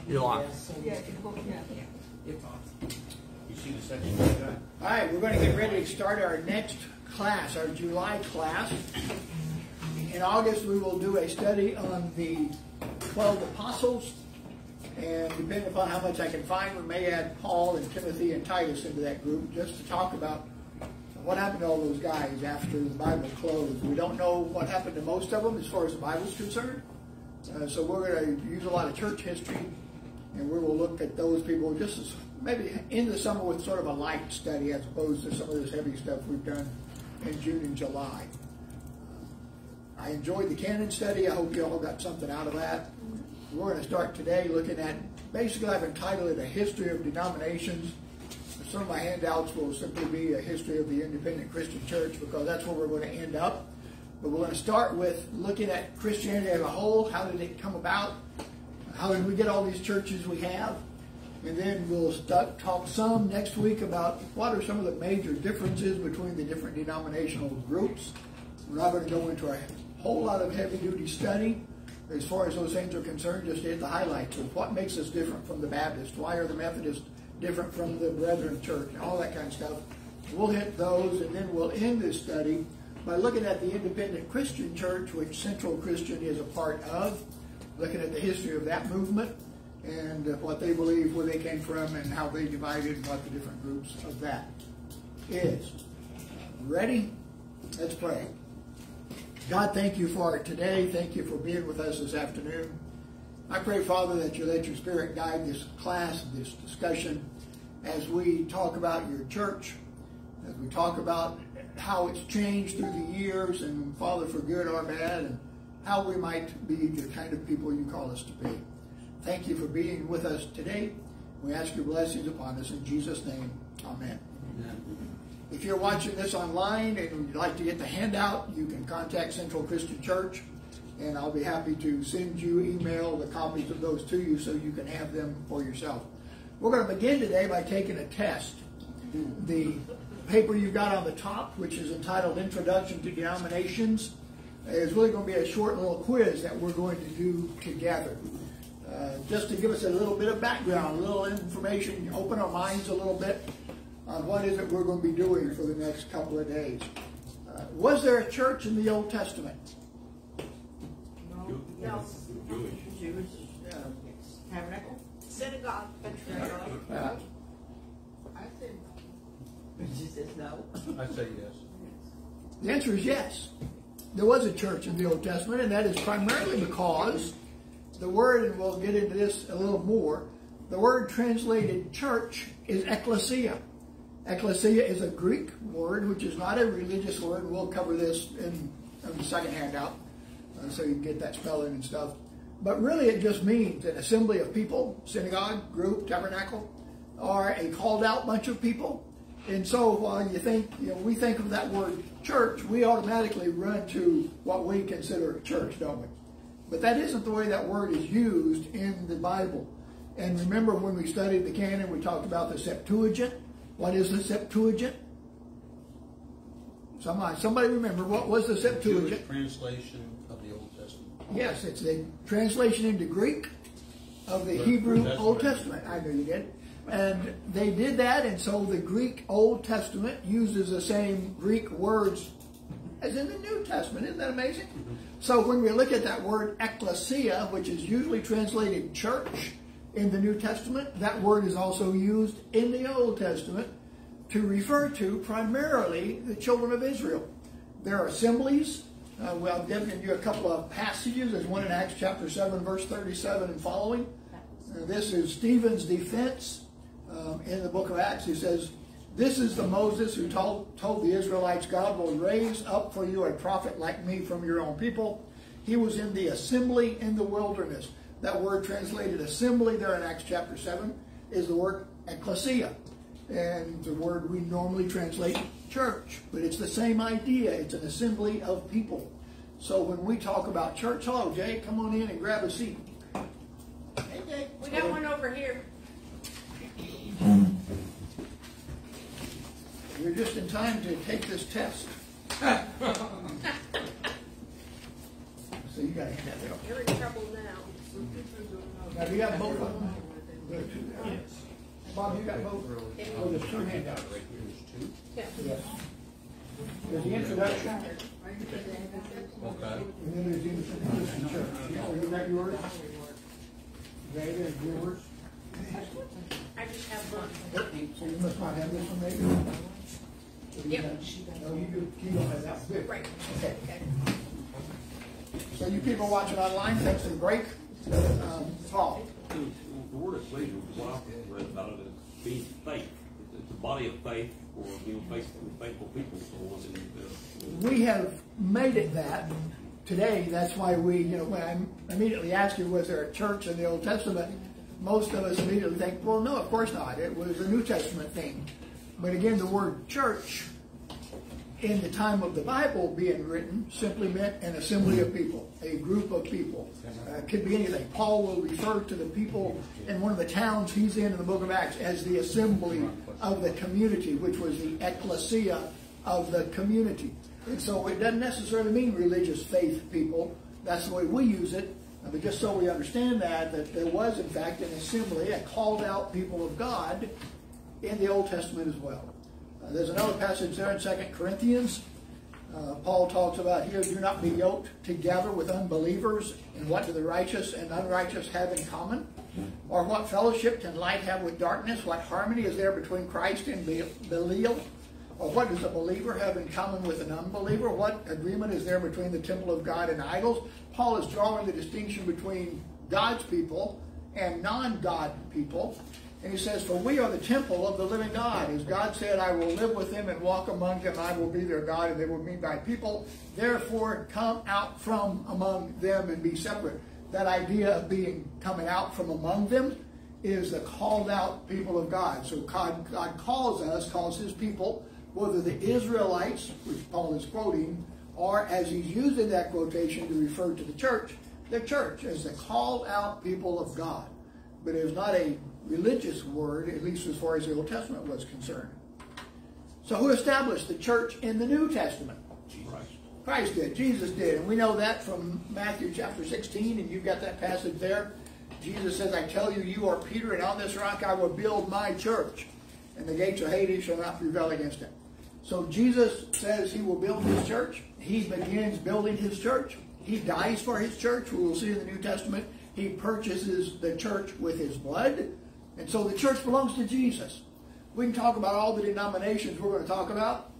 Eli. Yeah. You see the section like that? All right, we're going to get ready to start our next class, our July class. In August, we will do a study on the 12 apostles. And depending upon how much I can find, we may add Paul and Timothy and Titus into that group just to talk about what happened to all those guys after the Bible closed. We don't know what happened to most of them as far as the Bible is concerned. So we're going to use a lot of church history, and we will look at those people just as maybe in the summer with sort of a light study as opposed to some of this heavy stuff we've done in June and July. I enjoyed the canon study. I hope you all got something out of that. We're going to start today looking at, basically I've entitled it A History of Denominations. Some of my handouts will simply be a history of the independent Christian church because that's where we're going to end up. But we're going to start with looking at Christianity as a whole. How did it come about? How did we get all these churches we have? And then we'll talk some next week about what are some of the major differences between the different denominational groups. We're not going to go into a whole lot of heavy-duty study as far as those things are concerned, just hit the highlights of what makes us different from the Baptists. Why are the Methodists different from the Brethren Church and all that kind of stuff. We'll hit those, and then we'll end this study by looking at the independent Christian church, which Central Christian is a part of, looking at the history of that movement and what they believe, where they came from, and how they divided, and what the different groups of that is. Ready? Let's pray. God, thank you for today. Thank you for being with us this afternoon. I pray, Father, that you let your Spirit guide this class, this discussion, as we talk about your church, as we talk about how it's changed through the years, and, Father, for good or bad, and how we might be the kind of people you call us to be. Thank you for being with us today. We ask your blessings upon us in Jesus' name. Amen. Amen. If you're watching this online and would like to get the handout, you can contact Central Christian Church, and I'll be happy to send you, email the copies of those to you so you can have them for yourself. We're going to begin today by taking a test. The paper you've got on the top, which is entitled Introduction to Denominations, is really going to be a short little quiz that we're going to do together. Just to give us a little bit of background, a little information, open our minds a little bit on what is it we're going to be doing for the next couple of days. Was there a church in the Old Testament? No. Jewish. Tabernacle? Synagogue. I said no. She says no. I say yes. The answer is yes. There was a church in the Old Testament, and that is primarily because the word, and we'll get into this a little more, the word translated church is ecclesia. Ecclesia is a Greek word, which is not a religious word. We'll cover this in the second handout, so you can get that spelling and stuff. But really it just means an assembly of people, synagogue, group, tabernacle, or a called out bunch of people. And so while you think, we think of that word church, we automatically run to what we consider a church, don't we? But that isn't the way that word is used in the Bible. And remember when we studied the canon, we talked about the Septuagint. What is the Septuagint? Somebody remember, what was the Septuagint? Jewish translation of the Old Testament. Yes, it's the translation into Greek of the Hebrew Old Testament. I know you did. And they did that, and so the Greek Old Testament uses the same Greek words as in the New Testament. Isn't that amazing? Mm-hmm. So when we look at that word ecclesia, which is usually translated church in the New Testament, that word is also used in the Old Testament to refer to primarily the children of Israel. There are assemblies. Well, I've given you a couple of passages. There's one in Acts chapter 7, verse 37 and following. This is Stephen's defense in the book of Acts. He says, "This is the Moses who told the Israelites, God will raise up for you a prophet like me from your own people. He was in the assembly in the wilderness." That word translated assembly there in Acts chapter 7 is the word ecclesia. And the word we normally translate church. But it's the same idea. It's an assembly of people. So when we talk about church, hello Jay, come on in and grab a seat. Hey Jay. We got one over here. You're just in time to take this test. So you got to hand that there. You're in trouble now. Now, do you got both of them? Yes. Bob, you got both? Oh, there's two handouts. Right here, there's two. Yes. There's the introduction, Okay. and then there's the introduction to church. Is that yours? That is yours. I just have one. So you must not have this one, maybe? Yep. No, you don't have that. Good. Right. Okay. Okay. So you people watching online, take some break. Paul. The word ecclesia, what I've read about it is being faith. It's a body of faith, or faithful people. So We have made it that today. That's why we, when I immediately asked you, was there a church in the Old Testament? Most of us immediately think, well, no, of course not. It was a New Testament thing. But again, the word church in the time of the Bible being written simply meant an assembly of people, a group of people. It could be anything. Paul will refer to the people in one of the towns he's in the book of Acts as the assembly of the community, which was the ecclesia of the community. And so it doesn't necessarily mean religious faith people. That's the way we use it. But just so we understand that there was, in fact, an assembly, a called out people of God in the Old Testament as well. There's another passage there in 2 Corinthians. Paul talks about here, do not be yoked together with unbelievers. And what do the righteous and unrighteous have in common? Or what fellowship can light have with darkness? What harmony is there between Christ and Belial? Or what does a believer have in common with an unbeliever? What agreement is there between the temple of God and idols? Paul is drawing the distinction between God's people and non-God people. And he says, for we are the temple of the living God. As God said, I will live with them and walk among them. I will be their God and they will be my people. Therefore, come out from among them and be separate. That idea of coming out from among them is the called out people of God. So God calls his people, whether the Israelites, which Paul is quoting, or as he's using that quotation to refer to the church as the called out people of God. But it is not a religious word, at least as far as the Old Testament was concerned. So who established the church in the New Testament? Christ did. Jesus did. And we know that from Matthew chapter 16, and you've got that passage there. Jesus says, I tell you, you are Peter, and on this rock I will build my church, and the gates of Hades shall not prevail against it. So Jesus says he will build his church. He begins building his church. He dies for his church. We will see in the New Testament, he purchases the church with his blood. And so the church belongs to Jesus. We can talk about all the denominations we're going to talk about.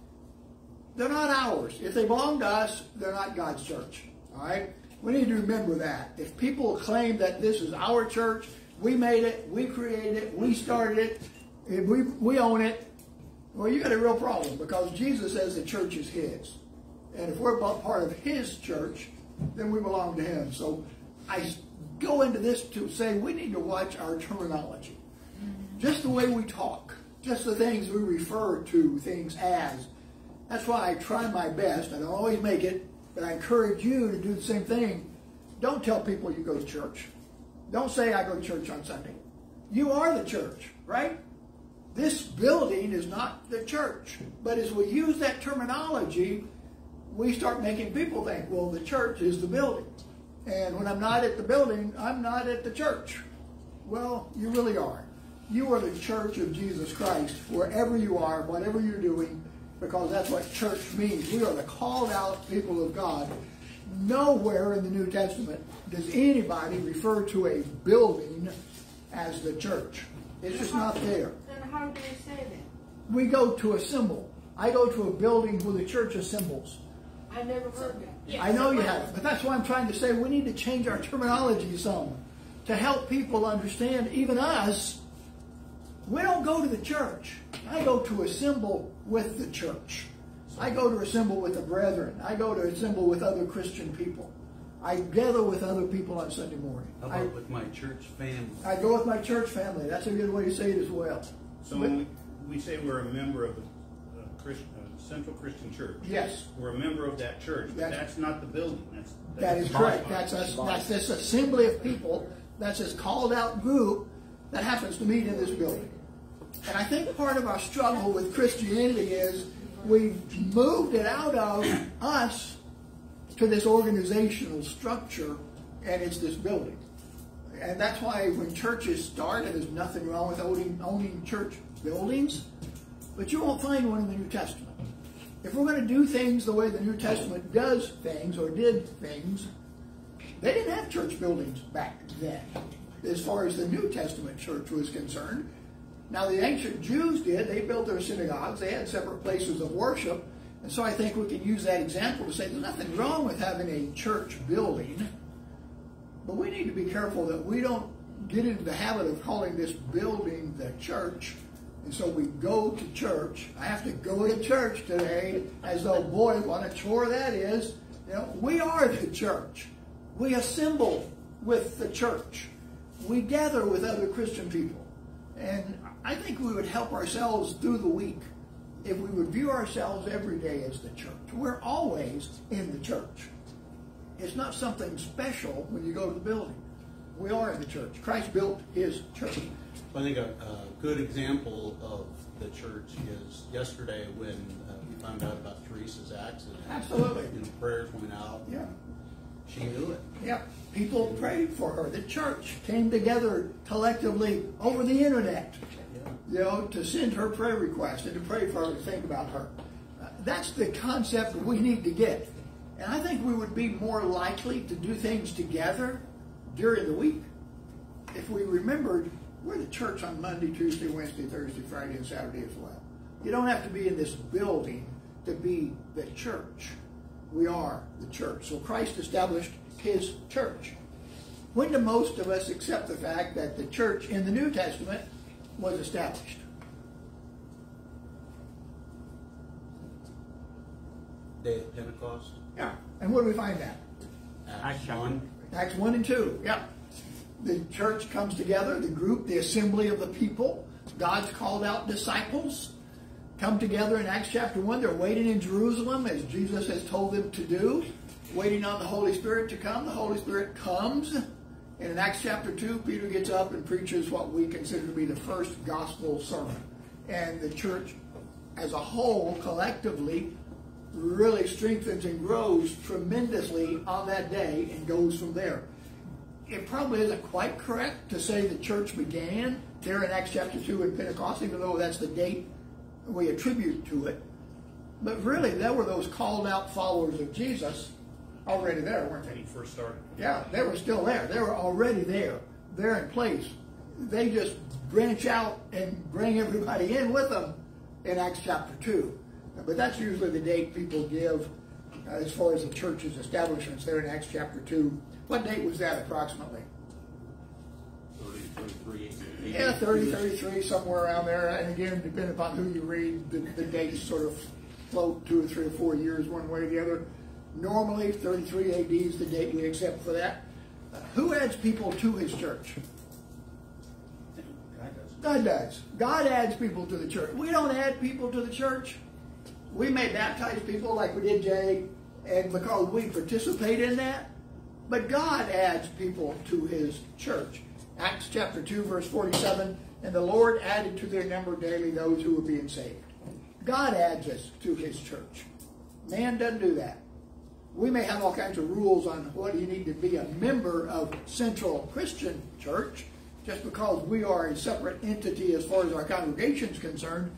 They're not ours. If they belong to us, they're not God's church. All right? We need to remember that. If people claim that this is our church, we made it, we created it, we started it, if we own it, well, you got a real problem, because Jesus says the church is his. And if we're part of his church, then we belong to him. So I go into this to say we need to watch our terminology. Just the way we talk, just the things we refer to things as. That's why I try my best. I don't always make it, but I encourage you to do the same thing. Don't tell people you go to church. Don't say I go to church on Sunday. You are the church, right? This building is not the church. But as we use that terminology, we start making people think, well, the church is the building. And when I'm not at the building, I'm not at the church. Well, you really are. You are the church of Jesus Christ, wherever you are, whatever you're doing, because that's what church means. We are the called out people of God. Nowhere in the New Testament does anybody refer to a building as the church. It's just not there. Then how do they say that? We go to a symbol. I go to a building where the church assembles. I never heard that. Yes. I know you haven't, but that's why I'm trying to say we need to change our terminology some to help people understand, even us. We don't go to the church. I go to assemble with the church. I go to assemble with the brethren. I go to assemble with other Christian people. I gather with other people on Sunday morning. How about with my church family? I go with my church family. That's a good way to say it as well. So when we say we're a member of the Central Christian Church. Yes. We're a member of that church, but that's not the building. That is correct. That's this assembly of people. That's this called out group that happens to meet in this building. And I think part of our struggle with Christianity is we've moved it out of us to this organizational structure, and it's this building. And that's why when churches start, and there's nothing wrong with owning church buildings, but you won't find one in the New Testament. If we're going to do things the way the New Testament does things or did things, they didn't have church buildings back then, as far as the New Testament church was concerned. Now, the ancient Jews did. They built their synagogues. They had separate places of worship. And so I think we can use that example to say there's nothing wrong with having a church building. But we need to be careful that we don't get into the habit of calling this building the church. And so we go to church. I have to go to church today, as though, boy, what a chore that is. You know, we are the church. We assemble with the church. We gather with other Christian people. And I think we would help ourselves through the week if we would view ourselves every day as the church. We're always in the church. It's not something special when you go to the building. We are in the church. Christ built his church. I think a good example of the church is yesterday when we found out about Teresa's accident. Absolutely. You know, prayers went out. Yeah. She knew it. Yeah. People prayed for her. The church came together collectively over the internet, you know, to send her prayer request and to pray for her, to think about her. That's the concept we need to get. And I think we would be more likely to do things together during the week if we remembered we're the church on Monday, Tuesday, Wednesday, Thursday, Friday, and Saturday as well. You don't have to be in this building to be the church. We are the church. So Christ established his church. When do most of us accept the fact that the church in the New Testament was established? Day of Pentecost. Yeah. And where do we find that? Acts 1. Acts 1 and 2. Yeah. The church comes together, the group, the assembly of the people. God's called out disciples. Come together in Acts chapter 1. They're waiting in Jerusalem as Jesus has told them to do. Waiting on the Holy Spirit to come. The Holy Spirit comes. And in Acts chapter 2, Peter gets up and preaches what we consider to be the first gospel sermon. And the church as a whole, collectively, really strengthens and grows tremendously on that day and goes from there. It probably isn't quite correct to say the church began there in Acts chapter 2 in Pentecost, even though that's the date we attribute to it. But really, there were those called out followers of Jesus already there, weren't When they? he first started. Yeah, they were still there. They were already there. They're in place. They just branch out and bring everybody in with them in Acts chapter 2. But that's usually the date people give as far as the church's establishments there in Acts chapter 2. What date was that approximately? 33. Yeah, 30, 33, somewhere around there. And again, depending upon who you read, the dates sort of float 2 or 3 or 4 years one way or the other. Normally, 33 AD is the date we accept for that. Who adds people to his church? God does. God adds people to the church. We don't add people to the church. We may baptize people like we did Jay, and because we participate in that, but God adds people to his church. Acts chapter 2, verse 47, and the Lord added to their number daily those who were being saved. God adds us to his church. Man doesn't do that. We may have all kinds of rules on what you need to be a member of Central Christian Church, just because we are a separate entity as far as our congregation is concerned.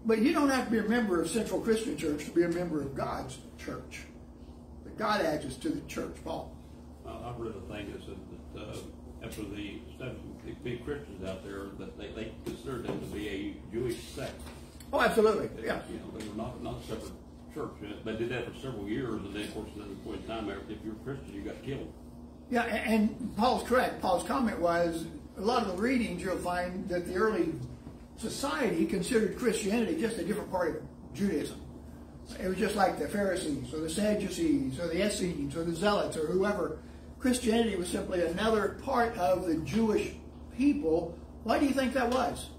But you don't have to be a member of Central Christian Church to be a member of God's church. But God adds us to the church, Paul. I've read a thing that said that after the big Christians out there, that they considered them to be a Jewish sect. Oh, absolutely. They, Yeah. You know, they were not a separate church. They did that for several years, and then, of course, at the point in time, if you're a Christian, you got killed. Yeah, and Paul's correct. Paul's comment was, a lot of the readings you'll find that the early society considered Christianity just a different part of Judaism. It was just like the Pharisees or the Sadducees or the Essenes or the Zealots or whoever. Christianity was simply another part of the Jewish people. Why do you think that was?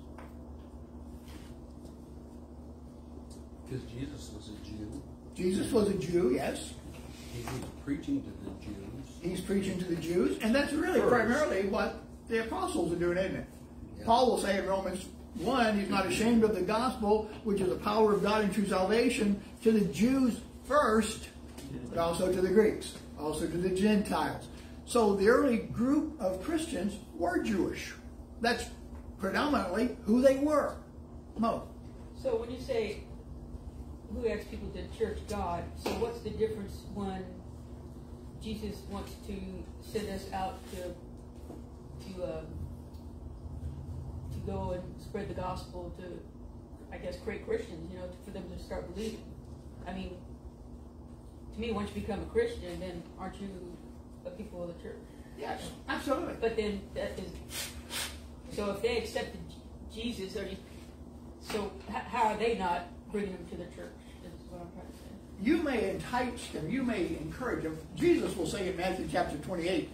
Because Jesus was a Jew. Jesus was a Jew, yes. He was preaching to the Jews. He's preaching to the Jews, and that's really primarily what the apostles are doing, isn't it? Yeah. Paul will say in Romans 1, he's not ashamed of the gospel, which is the power of God unto salvation, to the Jews first, but also to the Greeks, also to the Gentiles. So the early group of Christians were Jewish. That's predominantly who they were. No. So when you say who asks people to church God, so what's the difference when Jesus wants to send us out to go and spread the gospel to, I guess, create Christians, you know, for them to start believing? I mean, to me, once you become a Christian, then aren't you a people of the church? Yes, absolutely. But then that is, so if they accepted Jesus, so how are they not bringing them to the church? Is what I'm trying to say. You may entice them, you may encourage them. Jesus will say in Matthew chapter 28,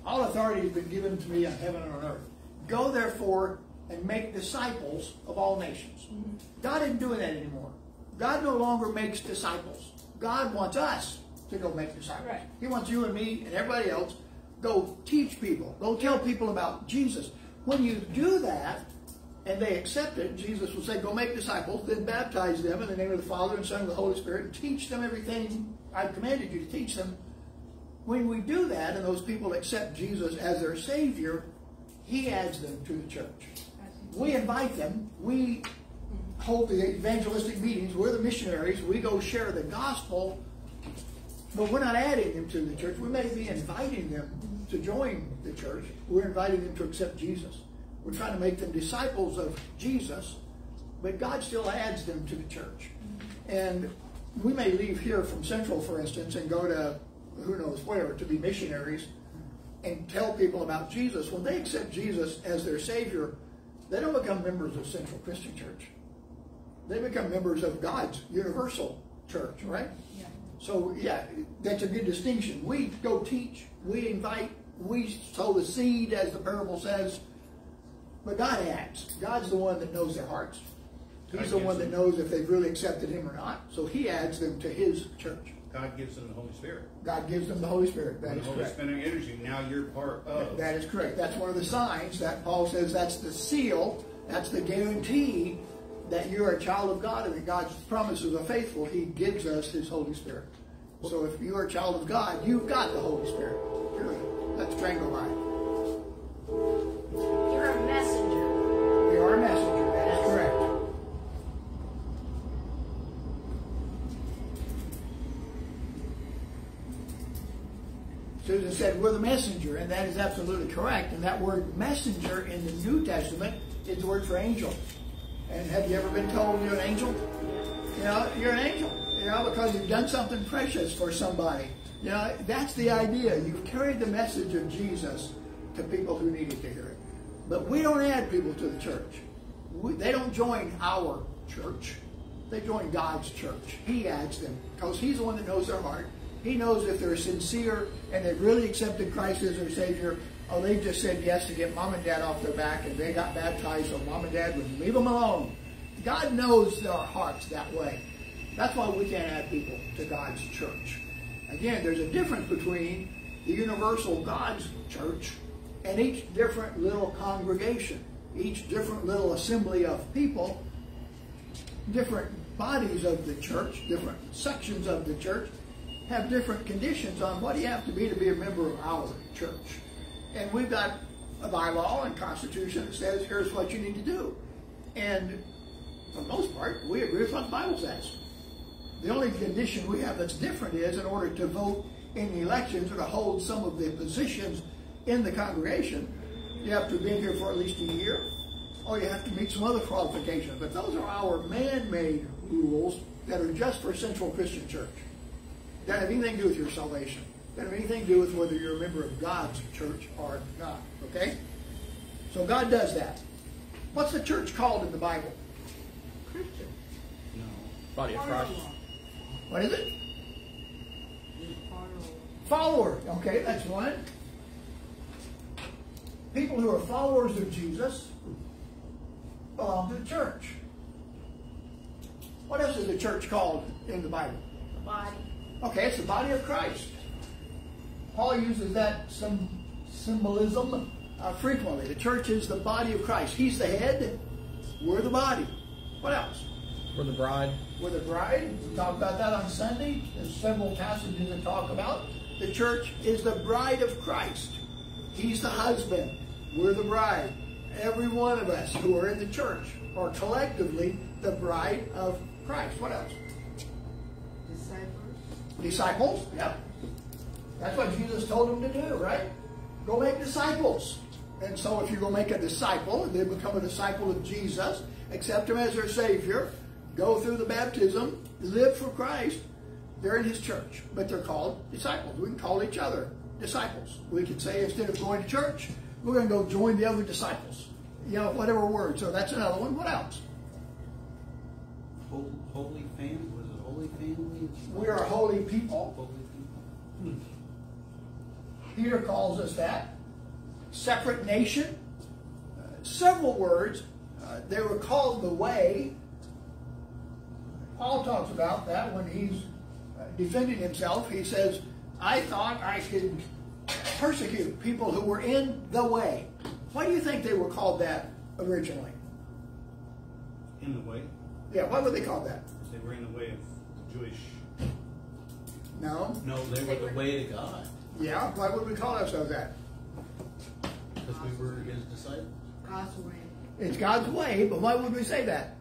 all authority has been given to me on heaven and on earth. Go therefore and make disciples of all nations. Mm-hmm. God isn't doing that anymore. God no longer makes disciples. God wants us to go make disciples. Right. He wants you and me and everybody else go teach people. Go tell people about Jesus. When you do that and they accept it, Jesus will say, go make disciples, then baptize them in the name of the Father and Son and the Holy Spirit, and teach them everything I've commanded you to teach them. When we do that and those people accept Jesus as their Savior, He adds them to the church. We invite them. We hold the evangelistic meetings. We're the missionaries. We go share the gospel, but we're not adding them to the church. We may be inviting them to join the church. We're inviting them to accept Jesus. We're trying to make them disciples of Jesus, but God still adds them to the church. And we may leave here from Central, for instance, and go to who knows where to be missionaries and tell people about Jesus. When they accept Jesus as their Savior, they don't become members of Central Christian Church. They become members of God's universal church, right? Yeah. So, yeah, that's a good distinction. We go teach, we invite, we sow the seed, as the parable says, but God acts. God's the one that knows their hearts. He's the one that knows if they've really accepted Him or not. So He adds them to His church. God gives them the Holy Spirit. God gives them the Holy Spirit. That When is the Holy correct. Spirit enters you, now you're part of. That is correct. That's one of the signs that Paul says that's the seal, that's the guarantee that you're a child of God and that God's promises are faithful. He gives us His Holy Spirit. So if you're a child of God, you've got the Holy Spirit. Period. Let's strangle by it. You're a messenger. We are a messenger. That is correct. Susan said, we're the messenger, and that is absolutely correct. And that word messenger in the New Testament is the word for angel. And have you ever been told you're an angel? You know, you're an angel. You know, because you've done something precious for somebody. You know, that's the idea. You've carried the message of Jesus to people who needed to hear it. But we don't add people to the church. They don't join our church. They join God's church. He adds them because He's the one that knows their heart. He knows if they're sincere and they've really accepted Christ as their Savior, or they've just said yes to get mom and dad off their back and they got baptized so mom and dad would leave them alone. God knows their hearts that way. That's why we can't add people to God's church. Again, there's a difference between the universal God's church and each different little congregation, each different little assembly of people, different bodies of the church, different sections of the church, have different conditions on what you have to be a member of our church. And we've got a bylaw and constitution that says here's what you need to do. And for the most part, we agree with what the Bible says. The only condition we have that's different is in order to vote in the elections or to hold some of the positions in the congregation, you have to have been here for at least a year, or you have to meet some other qualifications. But those are our man-made rules that are just for Central Christian Church. They don't have anything to do with your salvation. They don't have anything to do with whether you're a member of God's church or not. Okay? So God does that. What's the church called in the Bible? Christian. No. Body of Christ. What is it? Follower. Okay, that's one. People who are followers of Jesus belong to the church. What else is the church called in the Bible? The body. Okay, it's the body of Christ. Paul uses that symbolism frequently. The church is the body of Christ. He's the head. We're the body. What else? We're the bride. We're the bride. We talked about that on Sunday. There's several passages that talk about The church is the bride of Christ. He's the husband. We're the bride. Every one of us who are in the church are collectively the bride of Christ. What else? Disciples. Disciples? Yep. That's what Jesus told them to do, right? Go make disciples. And so if you go make a disciple, they become a disciple of Jesus, accept him as their Savior, go through the baptism, live for Christ, they're in his church. But they're called disciples. We can call each other disciples. We can say instead of going to church, we're going to go join the other disciples. You know, whatever word. So that's another one. What else? Holy family? Was it holy family? We are a holy people. Holy people. Peter calls us that. Separate nation. Several words. They were called the way. Paul talks about that when he's defending himself. He says, I thought I could persecute people who were in the way. Why do you think they were called that originally? In the way? Yeah, why would they call that? They were in the way of the Jewish. No. No, they were the way to God. Yeah, why would we call ourselves that? Because we were his disciples. God's way. It's God's way, but why would we say that?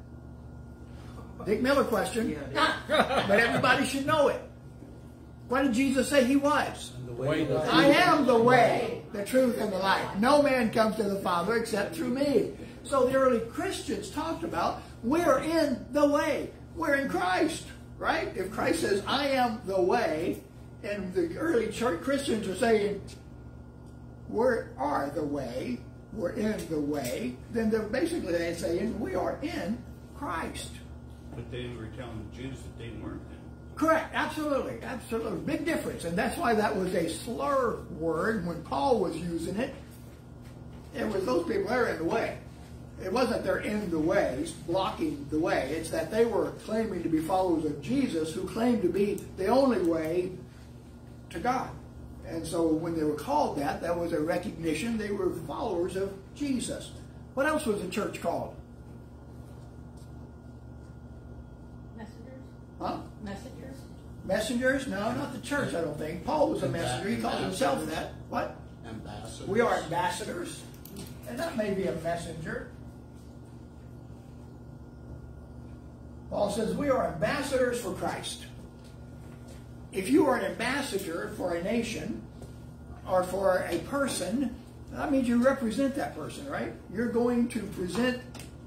Dick Miller question. But everybody should know it. What did Jesus say he was? And the way to I am the way, the truth, and the life. No man comes to the Father except through me. So the early Christians talked about, we're in the way. We're in Christ, right? If Christ says, I am the way, and the early church Christians are saying, we are the way, we're in the way, then they're basically saying, we are in Christ. But they were telling the Jews that they weren't then. Correct, absolutely, absolutely. Big difference. And that's why that was a slur word when Paul was using it. It was those people, they're in the way. It wasn't they're in the way, blocking the way. It's that they were claiming to be followers of Jesus who claimed to be the only way to God. And so when they were called that, that was a recognition they were followers of Jesus. What else was the church called? Messengers? Huh? Messengers? Messengers? No, not the church, I don't think. Paul was a messenger. He called himself that. What? Ambassadors. We are ambassadors. And that may be a messenger. Paul says we are ambassadors for Christ. If you are an ambassador for a nation or for a person, that means you represent that person, right? You're going to present,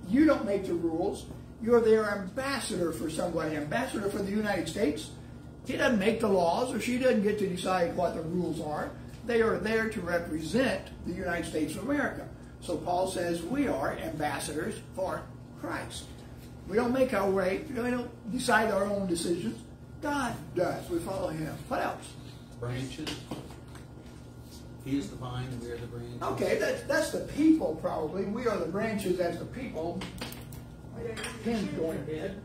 you don't make the rules. You're their ambassador for somebody, ambassador for the United States. He doesn't make the laws, or she doesn't get to decide what the rules are. They are there to represent the United States of America. So Paul says we are ambassadors for Christ. We don't make our way, we don't decide our own decisions. God does. We follow him. What else? Branches. He is the vine, and we are the branches. Okay, that's the people probably. We are the branches as the people. Pen's going dead.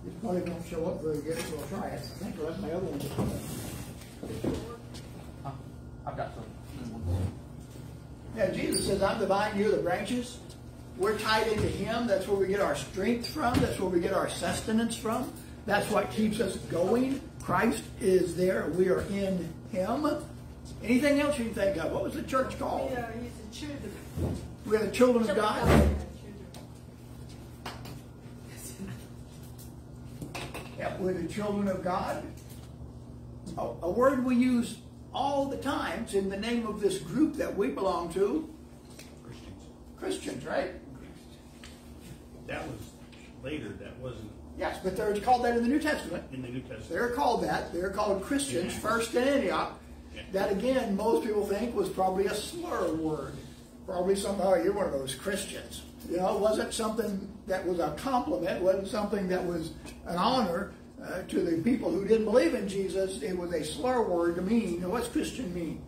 This probably don't show up very good, so I'll try it. I think that's my other one. I've got some. Yeah, Jesus says, I'm the vine, you're the branches. We're tied into him. That's where we get our strength from. That's where we get our sustenance from. That's what keeps us going. Christ is there. We are in him. Anything else you can think of? What was the church called? Yeah, he's the children. We're the children of God. Yeah, we're the children of God. A word we use all the time. It's in the name of this group that we belong to. Christians. Christians, right? That was later, that wasn't Yes, but they're called that in the New Testament. in the New Testament. They're called that. They're called Christians, first in Antioch. That, again, most people think was probably a slur word. Probably somehow, you're one of those Christians. You know, it wasn't something that was a compliment. It wasn't something that was an honor to the people who didn't believe in Jesus. It was a slur word to mean. What's Christian mean?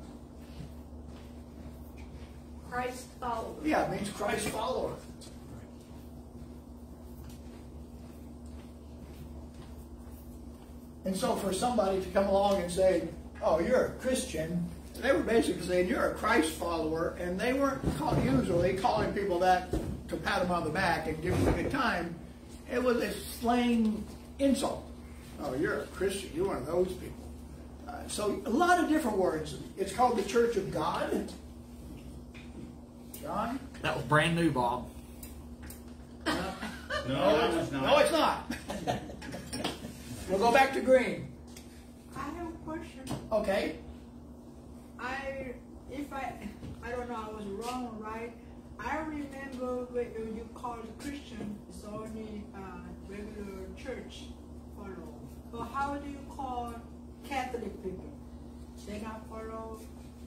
Christ follower. Yeah, it means Christ follower. And so for somebody to come along and say, oh, you're a Christian, they were basically saying you're a Christ follower, and they weren't usually calling people that to pat them on the back and give them a good time. It was a slang insult. Oh, you're a Christian. You're one of those people. So a lot of different words. It's called the Church of God. John? That was brand new, Bob. No, it was not. No, it's not. We'll go back to green. I have a question. Okay. I don't know, I was wrong or right. I remember when you called Christian, it's only regular church follow. But how do you call Catholic people? They not follow?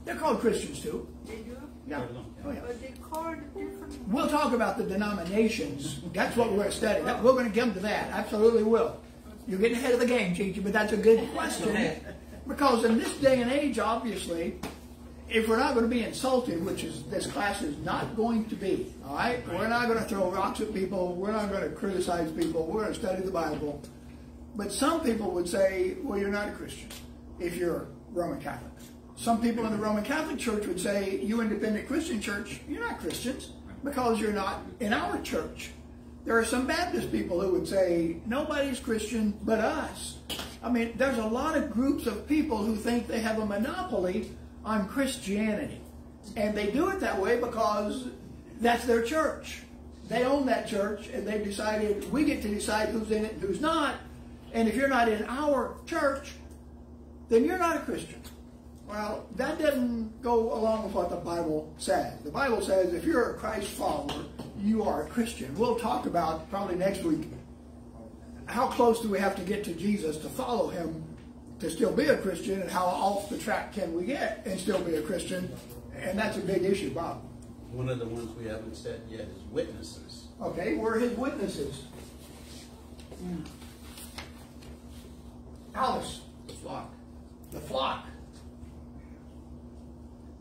They're called Christians too. They do? Yeah. Oh, yeah. But they call it different. We'll talk about the denominations. That's what we're going to study. We're going to come to that. Absolutely will. You're getting ahead of the game, Chichi, but that's a good question. Because in this day and age, obviously, if we're not going to be insulted, which is this class is not going to be, all right? We're not going to throw rocks at people. We're not going to criticize people. We're going to study the Bible. But some people would say, well, you're not a Christian if you're Roman Catholic. Some people in the Roman Catholic Church would say, you independent Christian church, you're not Christians because you're not in our church. There are some Baptist people who would say, nobody's Christian but us. I mean, there's a lot of groups of people who think they have a monopoly on Christianity. And they do it that way because that's their church. They own that church, and they've decided, we get to decide who's in it and who's not. And if you're not in our church, then you're not a Christian. Well, that doesn't go along with what the Bible says. The Bible says if you're a Christ follower, you are a Christian. We'll talk about, probably next week, how close do we have to get to Jesus to follow him to still be a Christian, and how off the track can we get and still be a Christian? And that's a big issue, Bob. One of the ones we haven't said yet is witnesses. Okay, we're his witnesses. Alice. The flock. The flock.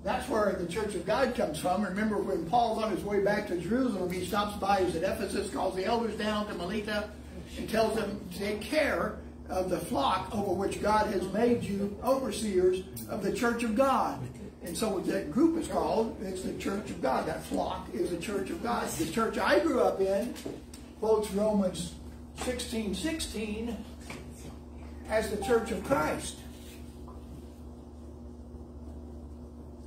That's where the Church of God comes from. Remember when Paul's on his way back to Jerusalem, he stops by, he's at Ephesus, calls the elders down to Melita, and tells them to take care of the flock over which God has made you overseers of the Church of God. And so what that group is called, it's the Church of God. That flock is the Church of God. The church I grew up in quotes Romans 16:16 as the Church of Christ.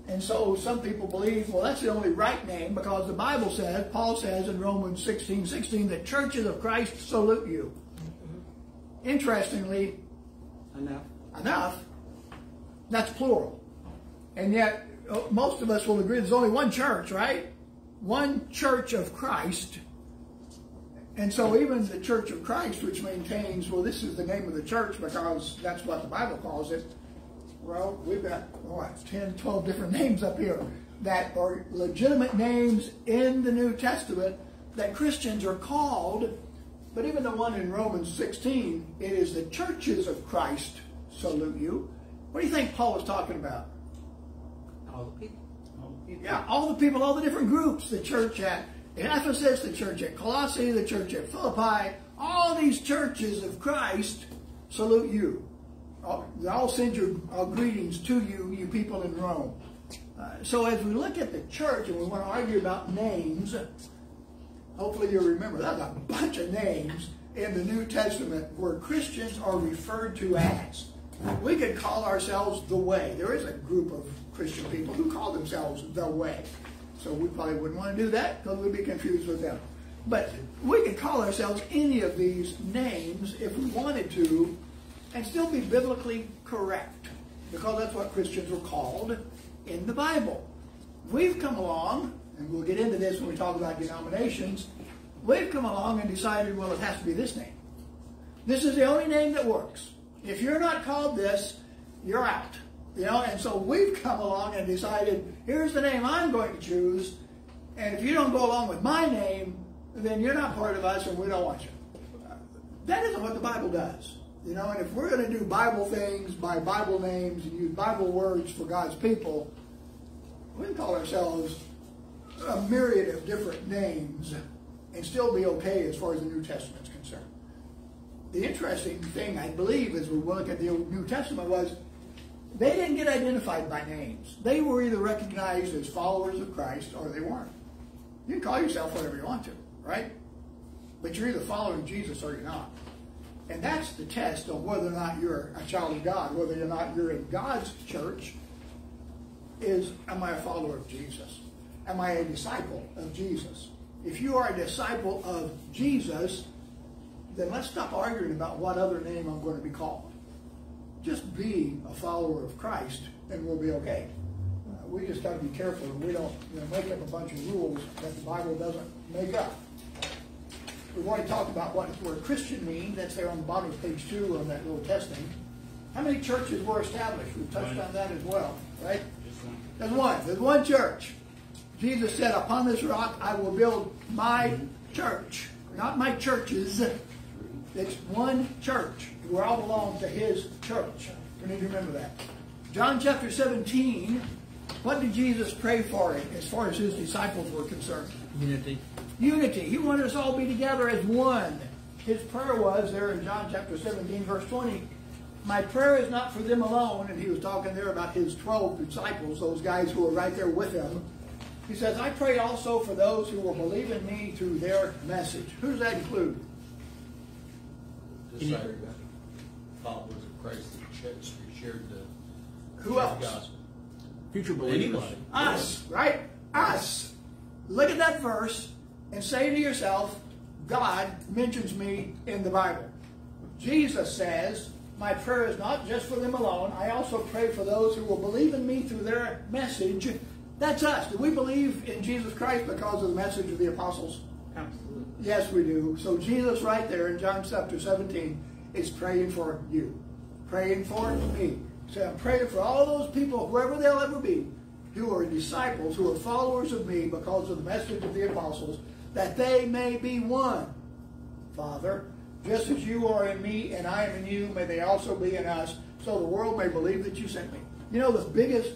And so some people believe, well, that's the only right name because the Bible says, Paul says in Romans 16:16, that churches of Christ salute you. Interestingly enough, that's plural. And yet, most of us will agree there's only one church, right? One church of Christ. And so even the Church of Christ, which maintains, well, this is the name of the church because that's what the Bible calls it. Well, we've got, 10, 12 different names up here that are legitimate names in the New Testament that Christians are called. But even the one in Romans 16, it is the churches of Christ salute you. What do you think Paul was talking about? All the people. Yeah, all the people, all the different groups. The church at Ephesus, the church at Colossae, the church at Philippi. All these churches of Christ salute you. They all send your greetings to you, you people in Rome. So as we look at the church and we want to argue about names, hopefully you'll remember there's a bunch of names in the New Testament where Christians are referred to as. We could call ourselves the Way. There is a group of Christian people who call themselves the Way. So we probably wouldn't want to do that because we'd be confused with them. But we could call ourselves any of these names if we wanted to and still be biblically correct, because that's what Christians were called in the Bible. We've come along, and we'll get into this when we talk about denominations, we've come along and decided, well, it has to be this name. This is the only name that works. If you're not called this, you're out. And so we've come along and decided, here's the name I'm going to choose, and if you don't go along with my name, then you're not part of us and we don't want you. That isn't what the Bible does. And if we're going to do Bible things by Bible names and use Bible words for God's people, we can call ourselves a myriad of different names and still be okay as far as the New Testament is concerned. The interesting thing, I believe, as we look at the New Testament was they didn't get identified by names. They were either recognized as followers of Christ or they weren't. You can call yourself whatever you want to, right? But you're either following Jesus or you're not. And that's the test of whether or not you're a child of God, whether or not you're in God's church, is, am I a follower of Jesus? Am I a disciple of Jesus? If you are a disciple of Jesus, then let's stop arguing about what other name I'm going to be called. Just be a follower of Christ and we'll be okay. We just got to be careful that we don't make up a bunch of rules that the Bible doesn't make up. We've already talked about what the word Christian means. That's there on the bottom of page 2 on that little testing. How many churches were established? We've touched on that as well, right? There's one. There's one church. Jesus said, upon this rock I will build my church. Not my churches. It's one church. We all belong to his church. We need to remember that. John chapter 17, what did Jesus pray for as far as his disciples were concerned? Unity. Unity. He wanted us all to be together as one. His prayer was there in John chapter 17, verse 20, my prayer is not for them alone, and he was talking there about his 12 disciples, those guys who were right there with him. He says, I pray also for those who will believe in me through their message. Who does that include? Disciples, followers of Christ that shared the Who else? gospel. Future believers. Anybody. Us, right? Us. Look at that verse and say to yourself, God mentions me in the Bible. Jesus says, my prayer is not just for them alone. I also pray for those who will believe in me through their message. That's us. Do we believe in Jesus Christ because of the message of the apostles? Absolutely. Yes, we do. So Jesus right there in John chapter 17 is praying for you. Praying for me. So I'm praying for all those people, whoever they'll ever be, who are disciples, who are followers of me because of the message of the apostles, that they may be one. Father, just as you are in me and I am in you, may they also be in us, so the world may believe that you sent me. You know the biggest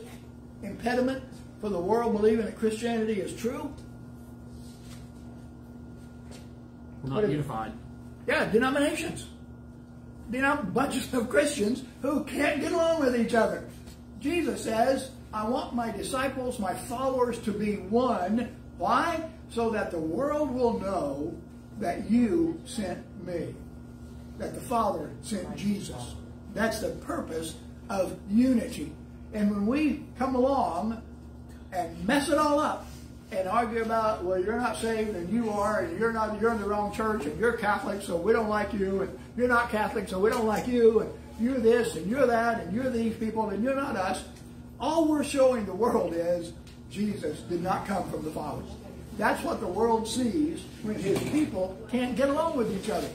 impediment for the world believing that Christianity is true? We're not unified. Yeah, denominations. Bunches of Christians who can't get along with each other. Jesus says, I want my disciples, my followers to be one. Why? So that the world will know that you sent me. That the Father sent Jesus. That's the purpose of unity. And when we come along and mess it all up and argue about, well, you're not saved and you are, and you're in the wrong church, and you're Catholic, so we don't like you, and you're not Catholic, so we don't like you, and you're this and you're that, and you're these people, and you're not us. All we're showing the world is Jesus did not come from the Father. That's what the world sees when his people can't get along with each other.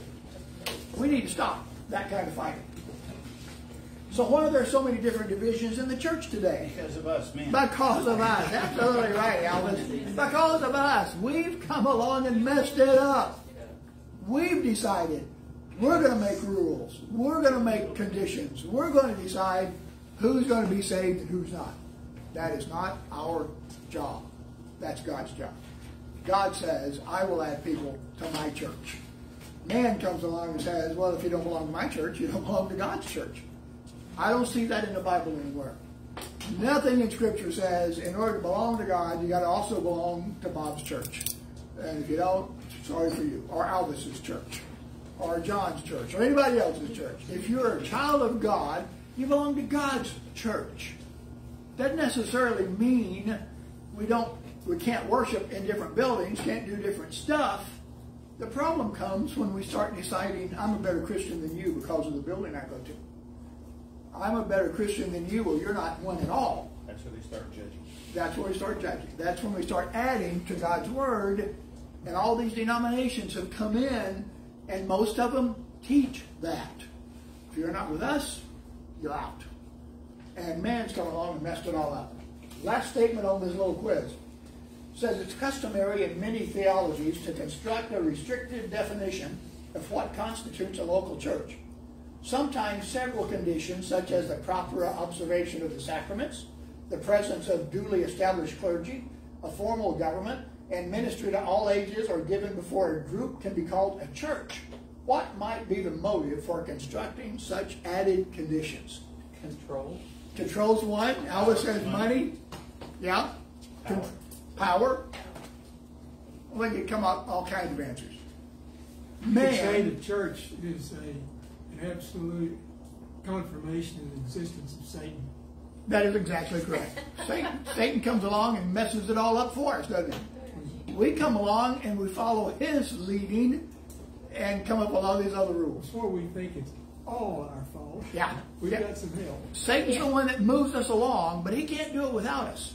We need to stop that kind of fighting. So why are there so many different divisions in the church today? Because of us, man. Because of us. Absolutely right, Elvis. Because of us. We've come along and messed it up. We've decided we're going to make rules. We're going to make conditions. We're going to decide who's going to be saved and who's not. That is not our job. That's God's job. God says, I will add people to my church. Man comes along and says, well, if you don't belong to my church, you don't belong to God's church. I don't see that in the Bible anywhere. Nothing in Scripture says in order to belong to God, you got to also belong to Bob's church. And if you don't, sorry for you. Or Alvis's church. Or John's church. Or anybody else's church. If you're a child of God, you belong to God's church. Doesn't necessarily mean we can't worship in different buildings, can't do different stuff. The problem comes when we start deciding, I'm a better Christian than you because of the building I go to. I'm a better Christian than you, well, you're not one at all. That's where they start judging. That's where we start judging. That's when we start adding to God's Word. And all these denominations have come in, and most of them teach that. If you're not with us, you're out. And man's come along and messed it all up. Last statement on this little quiz. Says it's customary in many theologies to construct a restricted definition of what constitutes a local church. Sometimes several conditions, such as the proper observation of the sacraments, the presence of duly established clergy, a formal government, and ministry to all ages are given before a group can be called a church. What might be the motive for constructing such added conditions? Control. Control's one. Alice says money. Yeah. Power. We can come up all kinds of answers. You could say man. the church is an absolute confirmation of the existence of Satan. That is exactly correct. Satan comes along and messes it all up for us, doesn't he? We come along and we follow his leading and come up with all these other rules. Before we think it's all our fault, Yeah. we've Yeah. got some help. Satan's the one that moves us along, but he can't do it without us.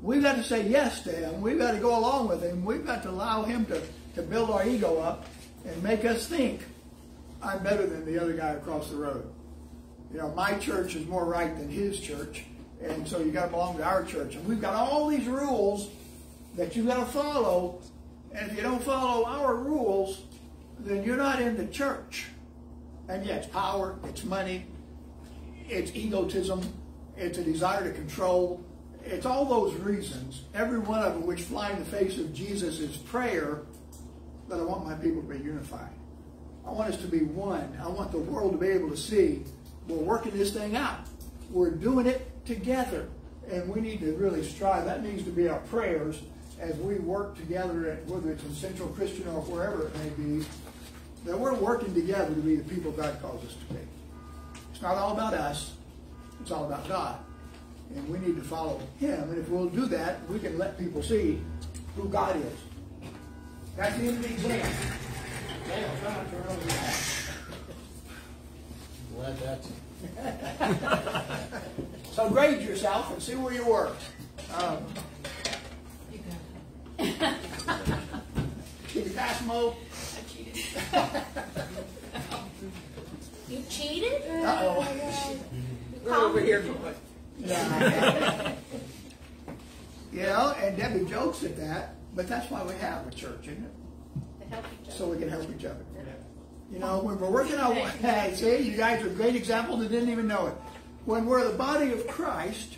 We've got to say yes to him. We've got to go along with him. We've got to allow him to build our ego up and make us think, I'm better than the other guy across the road. You know, my church is more right than his church, and so you got to belong to our church. And we've got all these rules that you got to follow, and if you don't follow our rules, then you're not in the church. And yeah, it's power, it's money, it's egotism, it's a desire to control. It's all those reasons, every one of them which fly in the face of Jesus' prayer, that I want my people to be unified. I want us to be one. I want the world to be able to see we're working this thing out. We're doing it together. And we need to really strive. That needs to be our prayers as we work together, whether it's in Central Christian or wherever it may be, that we're working together to be the people God calls us to be. It's not all about us. It's all about God. And we need to follow him. And if we'll do that, we can let people see who God is. That's the end of the exam. Okay, I'll try not to run over that. Glad that's So grade yourself and see where you were. Did you pass, Mo? I cheated. You cheated? Uh-oh. We're over here for what? Yeah. You know, and Debbie jokes at that, but that's why we have a church, isn't it? To help each other. So we can help each other. You know, when we're working on, hey, see, you guys are great examples that didn't even know it. When we're the body of Christ,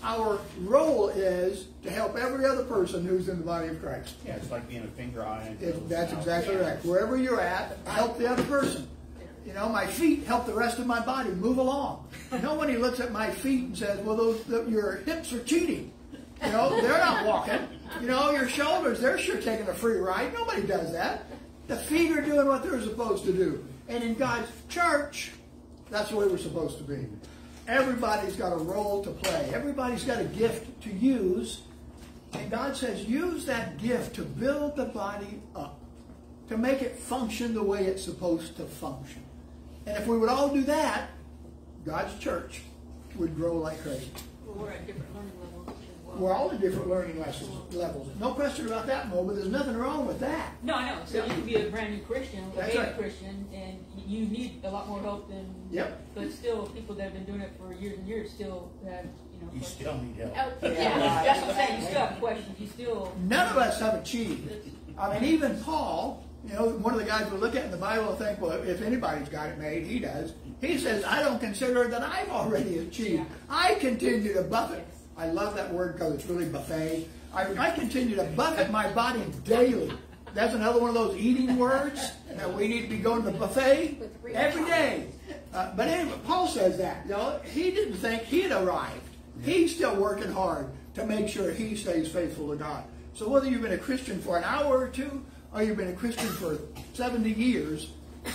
our role is to help every other person who's in the body of Christ. Yeah, it's like being a finger eye. That's exactly right. Wherever you're at, help the other person. You know, my feet help the rest of my body move along. Nobody looks at my feet and says, well, your hips are cheating. You know, they're not walking. You know, your shoulders, they're sure taking a free ride. Nobody does that. The feet are doing what they're supposed to do. And in God's church, that's the way we're supposed to be. Everybody's got a role to play. Everybody's got a gift to use. And God says, use that gift to build the body up, to make it function the way it's supposed to function. And if we would all do that, God's church would grow like crazy. Well, we're at different learning levels as well. We're all at different learning levels. No question about that, Mo, but there's nothing wrong with that. No, I know. So you could be a brand new Christian, a That's baby right. Christian, and you need a lot more help than. Yep. But still, people that have been doing it for years and years still have, You questions. still need help. Yeah, that's what I'm saying. You still have questions. You still. None of us have achieved. I mean, even Paul, you know, one of the guys we look at in the Bible and think, well, if anybody's got it made, he does. He says, I don't consider that I've already achieved. Yeah. I continue to buffet. I love that word because it's really buffet. I continue to buffet my body daily. That's another one of those eating words that we need to be going to the buffet every day. But anyway, Paul says that. You know, he didn't think he had arrived. He's still working hard to make sure he stays faithful to God. So whether you've been a Christian for an hour or two, or you've been a Christian for 70 years,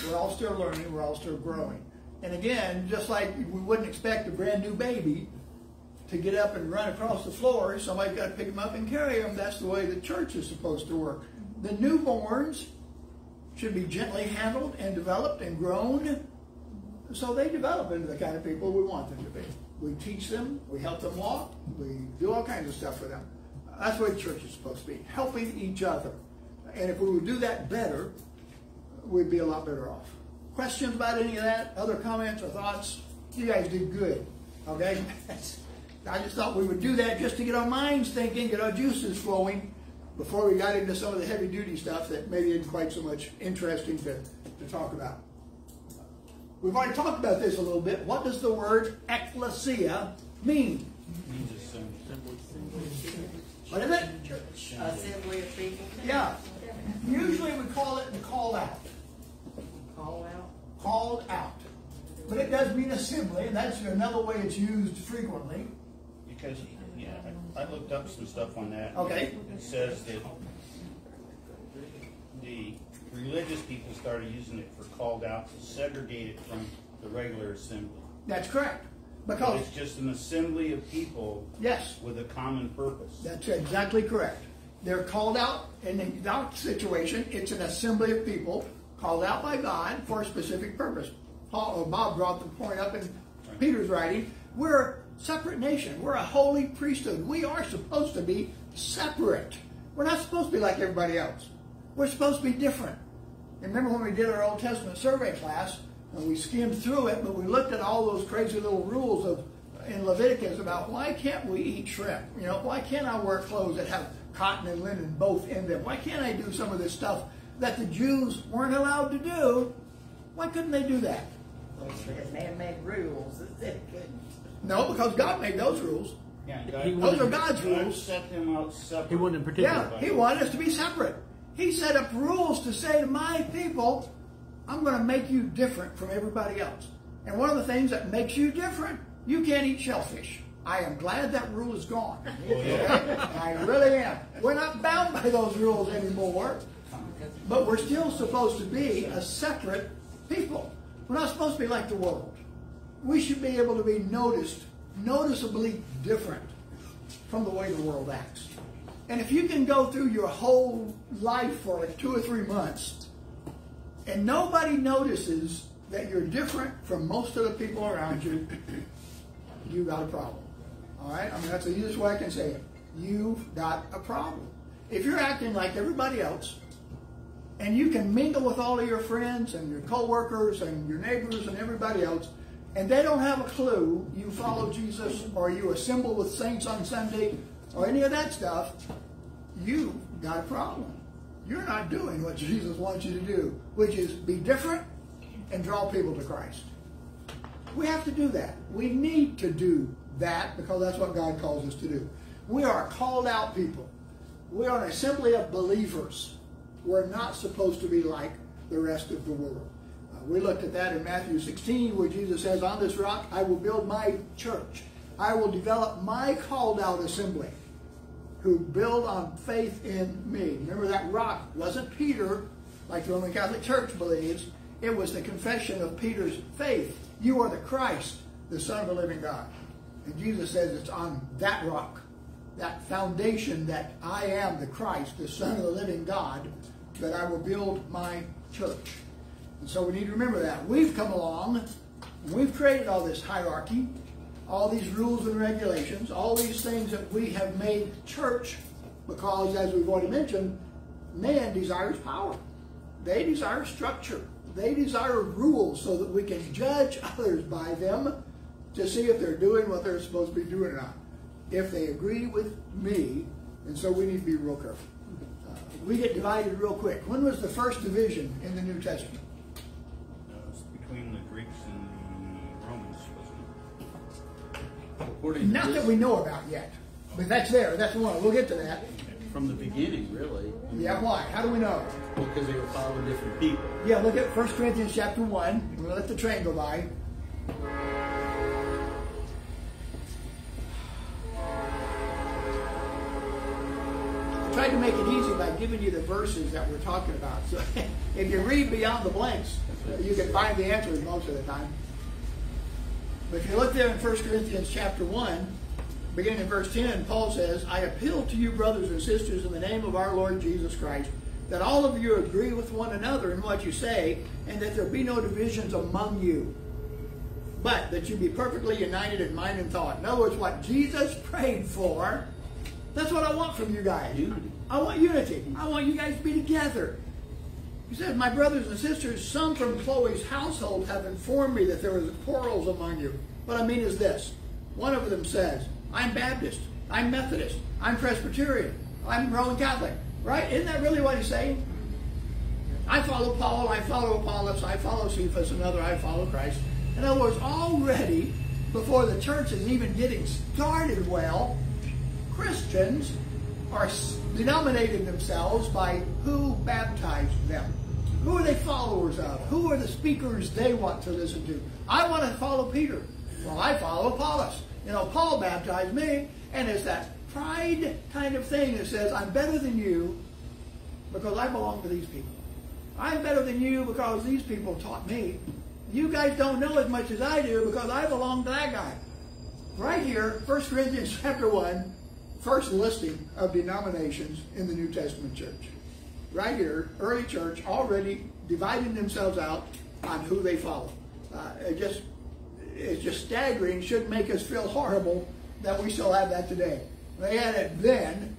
we're all still learning, we're all still growing. And again, just like we wouldn't expect a brand new baby to get up and run across the floor, somebody's got to pick them up and carry them. That's the way the church is supposed to work. The newborns should be gently handled and developed and grown so they develop into the kind of people we want them to be. We teach them, we help them walk, we do all kinds of stuff for them. That's the way the church is supposed to be, helping each other. And if we would do that better, we'd be a lot better off. Questions about any of that? Other comments or thoughts? You guys did good, okay? I just thought we would do that just to get our minds thinking, get our juices flowing before we got into some of the heavy-duty stuff that maybe isn't quite so much interesting to talk about. We've already talked about this a little bit. What does the word ecclesia mean? It means assembly. What is it? Assembly of people. Yeah. Usually we call it called out. Call out. Called out. But it does mean assembly, and that's another way it's used frequently. Because, yeah, I looked up some stuff on that. Okay. It says that the religious people started using it for called out to segregate it from the regular assembly. That's correct. But Because, it's just an assembly of people yes, with a common purpose. that's exactly correct. They're called out, and in our situation, it's an assembly of people called out by God for a specific purpose. Bob brought the point up in Peter's writing. We're a separate nation. We're a holy priesthood. We are supposed to be separate. We're not supposed to be like everybody else. We're supposed to be different. And remember when we did our Old Testament survey class, and we skimmed through it, but we looked at all those crazy little rules in Leviticus about why can't we eat shrimp? You know, why can't I wear clothes that have cotton and linen both in them? Why can't I do some of this stuff that the Jews weren't allowed to do? Why couldn't they do that? Because man-made rules. No, because God made those rules. Yeah, Those are God's God rules. set them out separate. He wasn't in particular. Yeah, He wanted us to be separate. He set up rules to say to my people, I'm going to make you different from everybody else. And one of the things that makes you different, you can't eat shellfish. I am glad that rule is gone. I really am. We're not bound by those rules anymore, but we're still supposed to be a separate people. We're not supposed to be like the world. We should be able to be noticeably different from the way the world acts. And if you can go through your whole life for like 2 or 3 months and nobody notices that you're different from most of the people around you, you got a problem. All right? I mean, that's the easiest way I can say it. You've got a problem. If you're acting like everybody else, and you can mingle with all of your friends and your co-workers and your neighbors and everybody else, and they don't have a clue you follow Jesus or you assemble with saints on Sunday or any of that stuff, you've got a problem. You're not doing what Jesus wants you to do, which is be different and draw people to Christ. We have to do that. We need to do that because that's what God calls us to do. We are called out people. We are an assembly of believers. We're not supposed to be like the rest of the world. We looked at that in Matthew 16 where Jesus says, on this rock I will build my church. I will develop my called out assembly who build on faith in me. Remember, that rock wasn't Peter, like the Roman Catholic Church believes. It was the confession of Peter's faith. You are the Christ, the Son of the living God. And Jesus says it's on that rock, that foundation that I am the Christ, the Son of the living God, that I will build my church. And so we need to remember that. We've come along, and we've created all this hierarchy, all these rules and regulations, all these things that we have made church because, as we've already mentioned, man desires power. They desire structure. They desire rules so that we can judge others by them to see if they're doing what they're supposed to be doing or not. If they agree with me, and so we need to be real careful. We get divided real quick. When was the first division in the New Testament? It's between the Greeks and the Romans, wasn't it? Not that we know about yet, but that's there. That's one. We'll get to that. From the beginning, really. Yeah, why? How do we know? Well, because they were following different people. Yeah, look at 1 Corinthians chapter 1. We'll let the train go by. I tried to make it easy by giving you the verses that we're talking about. So if you read beyond the blanks, you can find the answers most of the time. But if you look there in 1 Corinthians chapter 1, beginning in verse 10, Paul says, I appeal to you, brothers and sisters, in the name of our Lord Jesus Christ, that all of you agree with one another in what you say, and that there be no divisions among you, but that you be perfectly united in mind and thought. In other words, what Jesus prayed for, that's what I want from you guys. Unity. I want unity. I want you guys to be together. He says, my brothers and sisters, some from Chloe's household have informed me that there was quarrels among you. What I mean is this. One of them says, I'm Baptist, I'm Methodist, I'm Presbyterian, I'm Roman Catholic. Right? Isn't that really what he's saying? I follow Paul, I follow Apollos, I follow Cephas, another I follow Christ. In other words, already, before the church is even getting started well, Christians are denominating themselves by who baptized them. Who are they followers of? Who are the speakers they want to listen to? I want to follow Peter. Well, I follow Apollos. You know, Paul baptized me, and it's that pride kind of thing that says, I'm better than you because I belong to these people. I'm better than you because these people taught me. You guys don't know as much as I do because I belong to that guy. Right here, 1 Corinthians chapter 1, first listing of denominations in the New Testament church. Right here, early church already dividing themselves out on who they follow. It's just staggering. Shouldn't make us feel horrible that we still have that today. They had it then,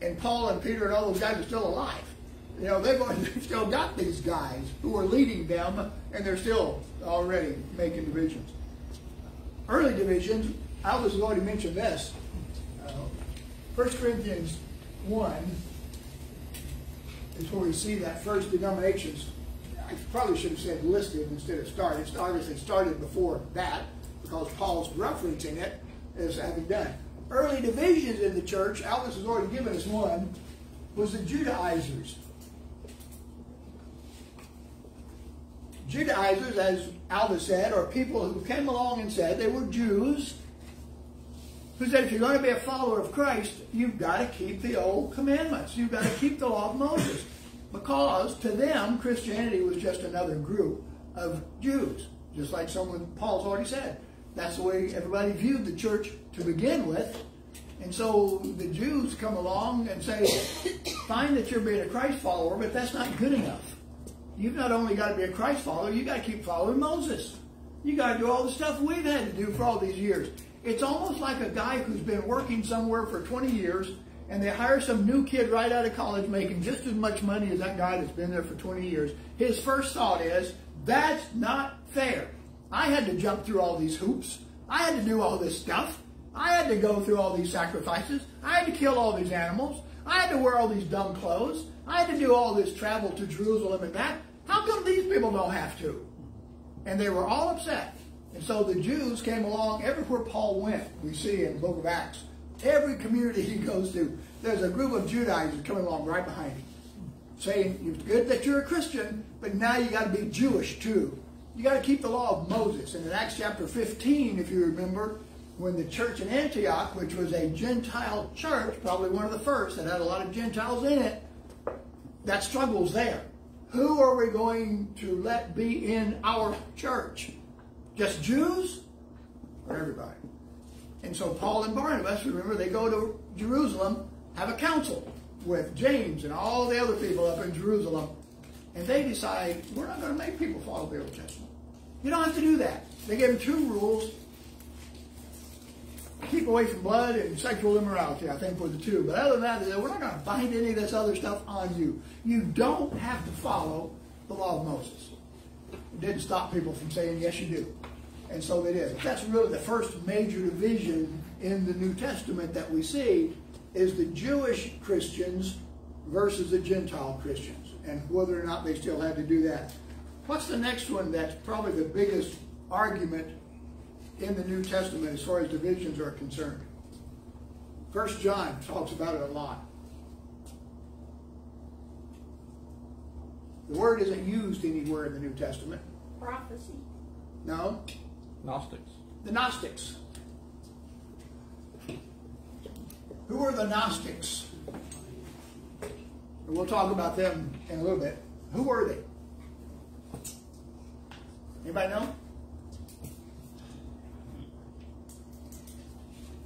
and Paul and Peter and all those guys are still alive. You know, they've still got these guys who are leading them, and they're still already making divisions. Early divisions, Aldous has already mentioned this. 1 Corinthians 1 is where we see that first denominations. I probably should have said listed instead of started. It obviously started before that because Paul's referencing it as having done. Early divisions in the church, Aldous has already given us one, was the Judaizers. Judaizers, as Aldous said, are people who came along and said they were Jews, who said if you're going to be a follower of Christ, you've got to keep the old commandments. You've got to keep the law of Moses. Because to them, Christianity was just another group of Jews. Just like Paul's already said. That's the way everybody viewed the church to begin with. And so the Jews come along and say, fine that you're being a Christ follower, but that's not good enough. You've not only got to be a Christ follower, you've got to keep following Moses. You've got to do all the stuff we've had to do for all these years. It's almost like a guy who's been working somewhere for 20 years, and they hire some new kid right out of college making just as much money as that guy that's been there for 20 years. His first thought is, that's not fair. I had to jump through all these hoops. I had to do all this stuff. I had to go through all these sacrifices. I had to kill all these animals. I had to wear all these dumb clothes. I had to do all this travel to Jerusalem and that. How come these people don't have to? And they were all upset. And so the Jews came along everywhere Paul went. We see in the book of Acts. Every community he goes to, there's a group of Judaizers coming along right behind him, saying, it's good that you're a Christian, but now you got to be Jewish too. You got to keep the law of Moses. And in Acts chapter 15, if you remember, when the church in Antioch, which was a Gentile church, probably one of the first that had a lot of Gentiles in it, that struggle's there. Who are we going to let be in our church? Just Jews or everybody? And so Paul and Barnabas, remember, they go to Jerusalem, have a council with James and all the other people up in Jerusalem, and they decide, we're not going to make people follow the Old Testament. You don't have to do that. They give them 2 rules. Keep away from blood and sexual immorality, I think, were the 2. But other than that, they said, we're not going to bind any of this other stuff on you. You don't have to follow the law of Moses. It didn't stop people from saying, yes, you do. And so they did. That's really the first major division in the New Testament that we see is the Jewish Christians versus the Gentile Christians, and whether or not they still had to do that. What's the next one that's probably the biggest argument in the New Testament as far as divisions are concerned? 1 John talks about it a lot. The word isn't used anywhere in the New Testament. Prophecy. No. Gnostics. The Gnostics. Who are the Gnostics? And we'll talk about them in a little bit. Who were they? Anybody know?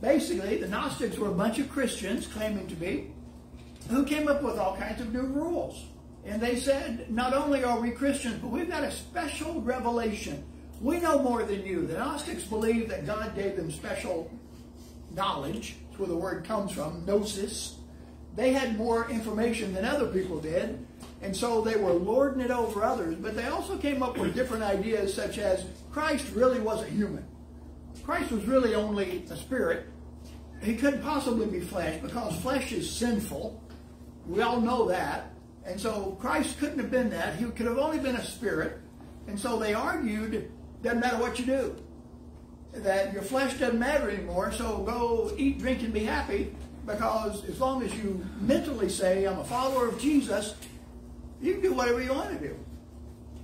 Basically, the Gnostics were a bunch of Christians, claiming to be, who came up with all kinds of new rules. And they said, not only are we Christians, but we've got a special revelation. We know more than you. The Gnostics believed that God gave them special knowledge. That's where the word comes from, gnosis. They had more information than other people did, and so they were lording it over others. But they also came up with different ideas, such as Christ really wasn't human. Christ was really only a spirit. He couldn't possibly be flesh because flesh is sinful. We all know that. And so Christ couldn't have been that. He could have only been a spirit. And so they argued, doesn't matter what you do, that your flesh doesn't matter anymore, so go eat, drink, and be happy, because as long as you mentally say, I'm a follower of Jesus, you can do whatever you want to do.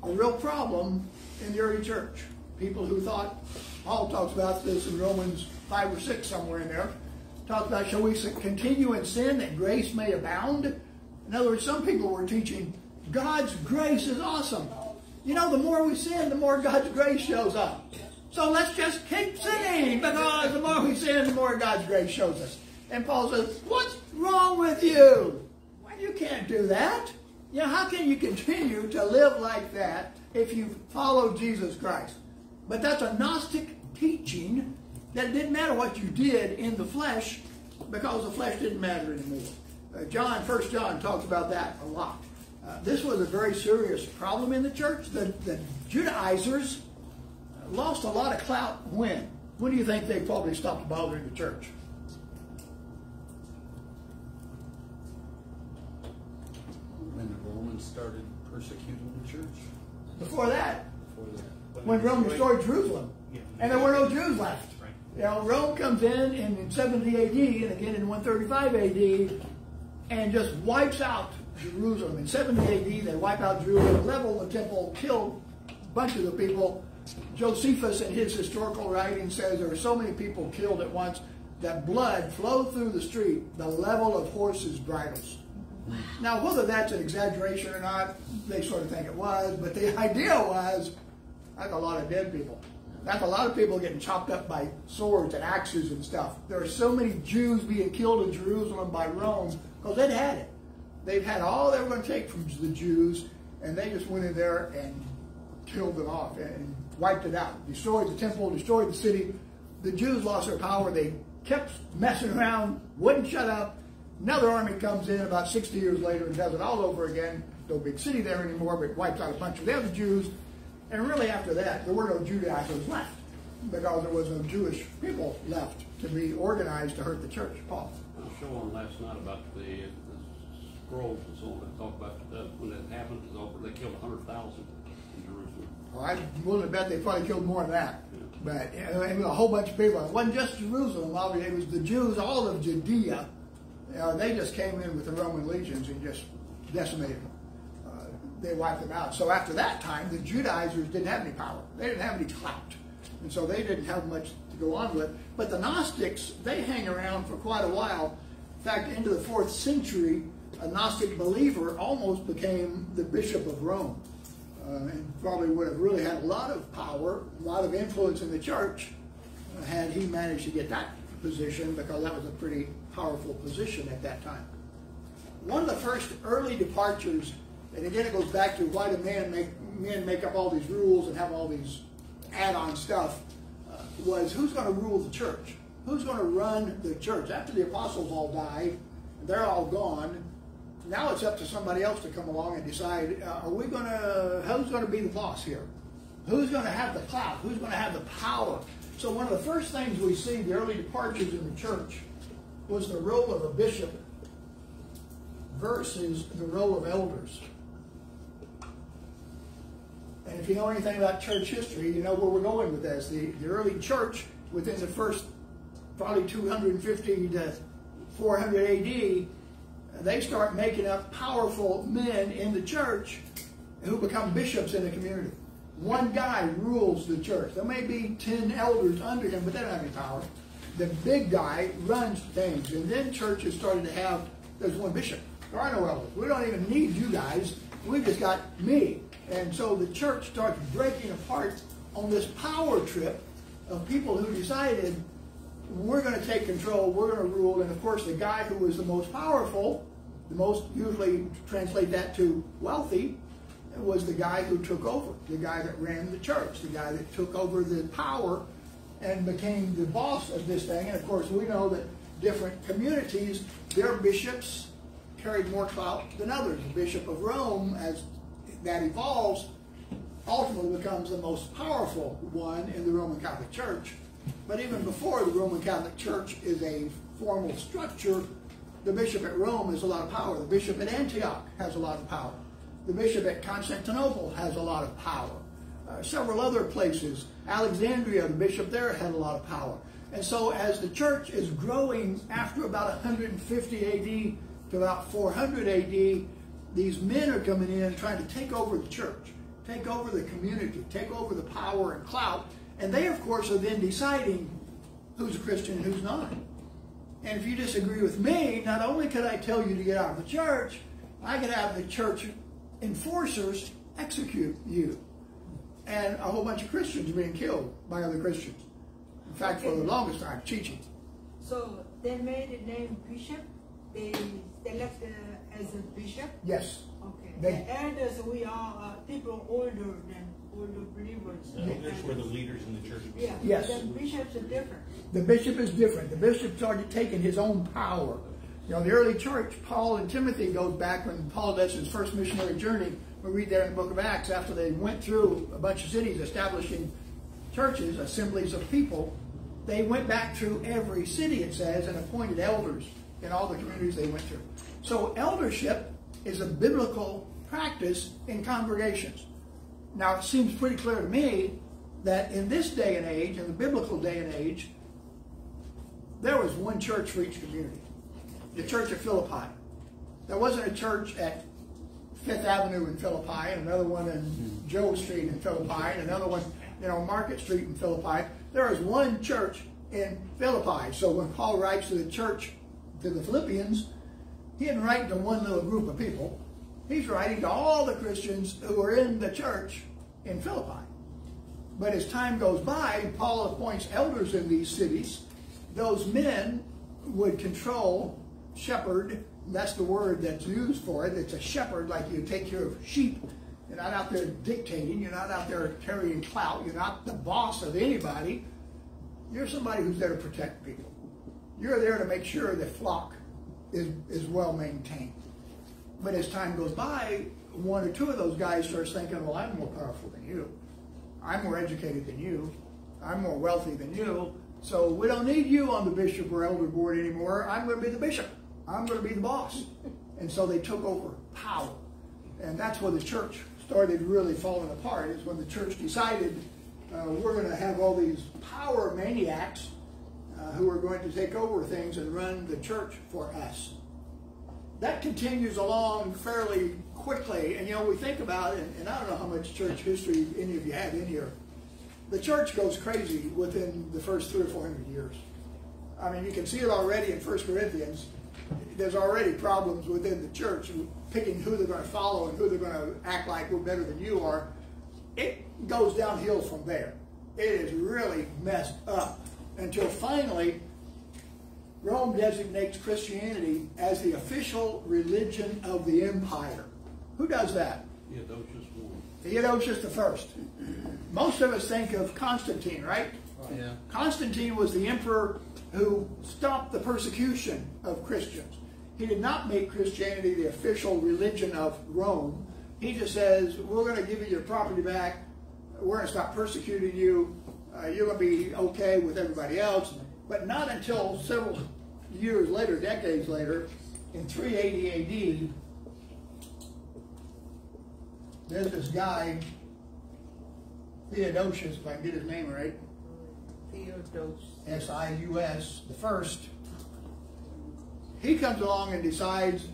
A real problem in the early church. People who thought, Paul talks about this in Romans 5 or 6 somewhere in there, talks about, shall we continue in sin that grace may abound? In other words, some people were teaching, God's grace is awesome. You know, the more we sin, the more God's grace shows up. So let's just keep sinning, because the more we sin, the more God's grace shows us. And Paul says, what's wrong with you? Well, you can't do that. You know, how can you continue to live like that if you follow Jesus Christ? But that's a Gnostic teaching that it didn't matter what you did in the flesh, because the flesh didn't matter anymore. 1 John talks about that a lot. This was a very serious problem in the church. The Judaizers lost a lot of clout when? When do you think they probably stopped bothering the church? When the Romans started persecuting the church. Before that, Before that. when Rome destroyed Jerusalem, and there were no Jews left. Right. You know, Rome comes in 70 AD and again in 135 AD and just wipes out Jerusalem. In 70 AD, they wipe out Jerusalem, level the temple, kill a bunch of the people. Josephus, in his historical writing, says there were so many people killed at once that blood flowed through the street the level of horses' bridles. Now, whether that's an exaggeration or not, they sort of think it was, but the idea was that's a lot of dead people. That's a lot of people getting chopped up by swords and axes and stuff. There are so many Jews being killed in Jerusalem by Rome because they'd had it. They've had all they were going to take from the Jews, and they just went in there and killed them off and wiped it out. Destroyed the temple, destroyed the city. The Jews lost their power. They kept messing around, wouldn't shut up. Another army comes in about 60 years later and does it all over again. No big city there anymore, but wipes out a bunch of the other Jews. And really after that, there were no Judaizers left because there was no Jewish people left to be organized to hurt the church. Paul? I was showing last night about the scrolls and so on that talk about when that happened, they killed 100,000 in Jerusalem. Well, I'm willing to bet they probably killed more than that. But it was a whole bunch of people. It wasn't just Jerusalem. Obviously, it was the Jews, all of Judea. They just came in with the Roman legions and just decimated them. They wiped them out. So after that time, the Judaizers didn't have any power. They didn't have any clout. And so they didn't have much to go on with. But the Gnostics, they hang around for quite a while. In fact, into the 4th century, a Gnostic believer almost became the Bishop of Rome. And probably would have really had a lot of power, a lot of influence in the church, had he managed to get that position, because that was a pretty powerful position at that time. One of the first early departures, and again it goes back to why do men make up all these rules and have all these add-on stuff, was who's going to rule the church? Who's going to run the church? After the apostles all died, they're all gone. Now it's up to somebody else to come along and decide, who's going to be the boss here? Who's going to have the clout? Who's going to have the power? So one of the first things we see, the early departures in the church, was the role of a bishop versus the role of elders. And if you know anything about church history, you know where we're going with this. The early church, within the first probably 250 to 400 AD, they start making up powerful men in the church who become bishops in the community. One guy rules the church. There may be 10 elders under him, but they don't have any power. The big guy runs things. And then churches started to have, there's one bishop. There are no elders. We don't even need you guys. We've just got me. And so the church starts breaking apart on this power trip of people who decided, we're going to take control, we're going to rule. And of course, the guy who was the most powerful, the most, usually translate that to wealthy, was the guy who took over, the guy that ran the church, the guy that took over the power and became the boss of this thing. And of course, we know that different communities, their bishops carried more clout than others. The Bishop of Rome, as that evolves, ultimately becomes the most powerful one in the Roman Catholic Church. But even before the Roman Catholic Church is a formal structure, the bishop at Rome has a lot of power. The bishop at Antioch has a lot of power. The bishop at Constantinople has a lot of power. Several other places, Alexandria, the bishop there had a lot of power. And so as the church is growing after about 150 AD to about 400 AD, these men are coming in trying to take over the church, take over the community, take over the power and clout. And they, of course, are then deciding who's a Christian and who's not. And if you disagree with me, not only could I tell you to get out of the church, I could have the church enforcers execute you. And a whole bunch of Christians are being killed by other Christians. In fact, for the longest time, teaching. So they made the name bishop. They select as a bishop. Yes. Okay. They- The elders, we are people older than older believers. That's where the leaders in the church. Yeah. Yes. The bishops are different. The bishop is different. The bishop started taking his own power. You know, the early church, Paul and Timothy goes back when Paul does his first missionary journey. We read there in the book of Acts, after they went through a bunch of cities establishing churches, assemblies of people, they went back through every city, it says, and appointed elders in all the communities they went through. So eldership is a biblical practice in congregations. Now, it seems pretty clear to me that in this day and age, in the biblical day and age, there was one church for each community. The church at Philippi. There wasn't a church at Fifth Avenue in Philippi, and another one in Joe Street in Philippi, and another one, Market Street in Philippi. There is one church in Philippi. So when Paul writes to the church, to the Philippians, he didn't write to one little group of people. He's writing to all the Christians who are in the church in Philippi. But as time goes by, Paul appoints elders in these cities. Those men would control, shepherd, that's the word that's used for it. It's a shepherd, like you take care of sheep. You're not out there dictating. You're not out there carrying clout. You're not the boss of anybody. You're somebody who's there to protect people. You're there to make sure the flock is well maintained. But as time goes by, one or two of those guys starts thinking, well, I'm more powerful than you. I'm more educated than you. I'm more wealthy than you. So we don't need you on the bishop or elder board anymore. I'm going to be the bishop. I'm going to be the boss. And so they took over power. And that's where the church started really falling apart, is when the church decided we're going to have all these power maniacs who are going to take over things and run the church for us. That continues along fairly quickly. And we think about it, and I don't know how much church history any of you have in here. The church goes crazy within the first 300 or 400 years. I mean, you can see it already in 1 Corinthians. There's already problems within the church, picking who they're going to follow and who they're going to act like we're better than you are. It goes downhill from there. It is really messed up until finally Rome designates Christianity as the official religion of the empire. Who does that? Theodosius I. Most of us think of Constantine, right? Yeah. Constantine was the emperor who stopped the persecution of Christians. He did not make Christianity the official religion of Rome. He just says, we're going to give you your property back. We're going to stop persecuting you. You're going to be okay with everybody else. But not until several years later, decades later, in 380 AD, there's this guy, Theodosius, if I can get his name right. Theodosius. S-I-U-S, the first. He comes along and decides,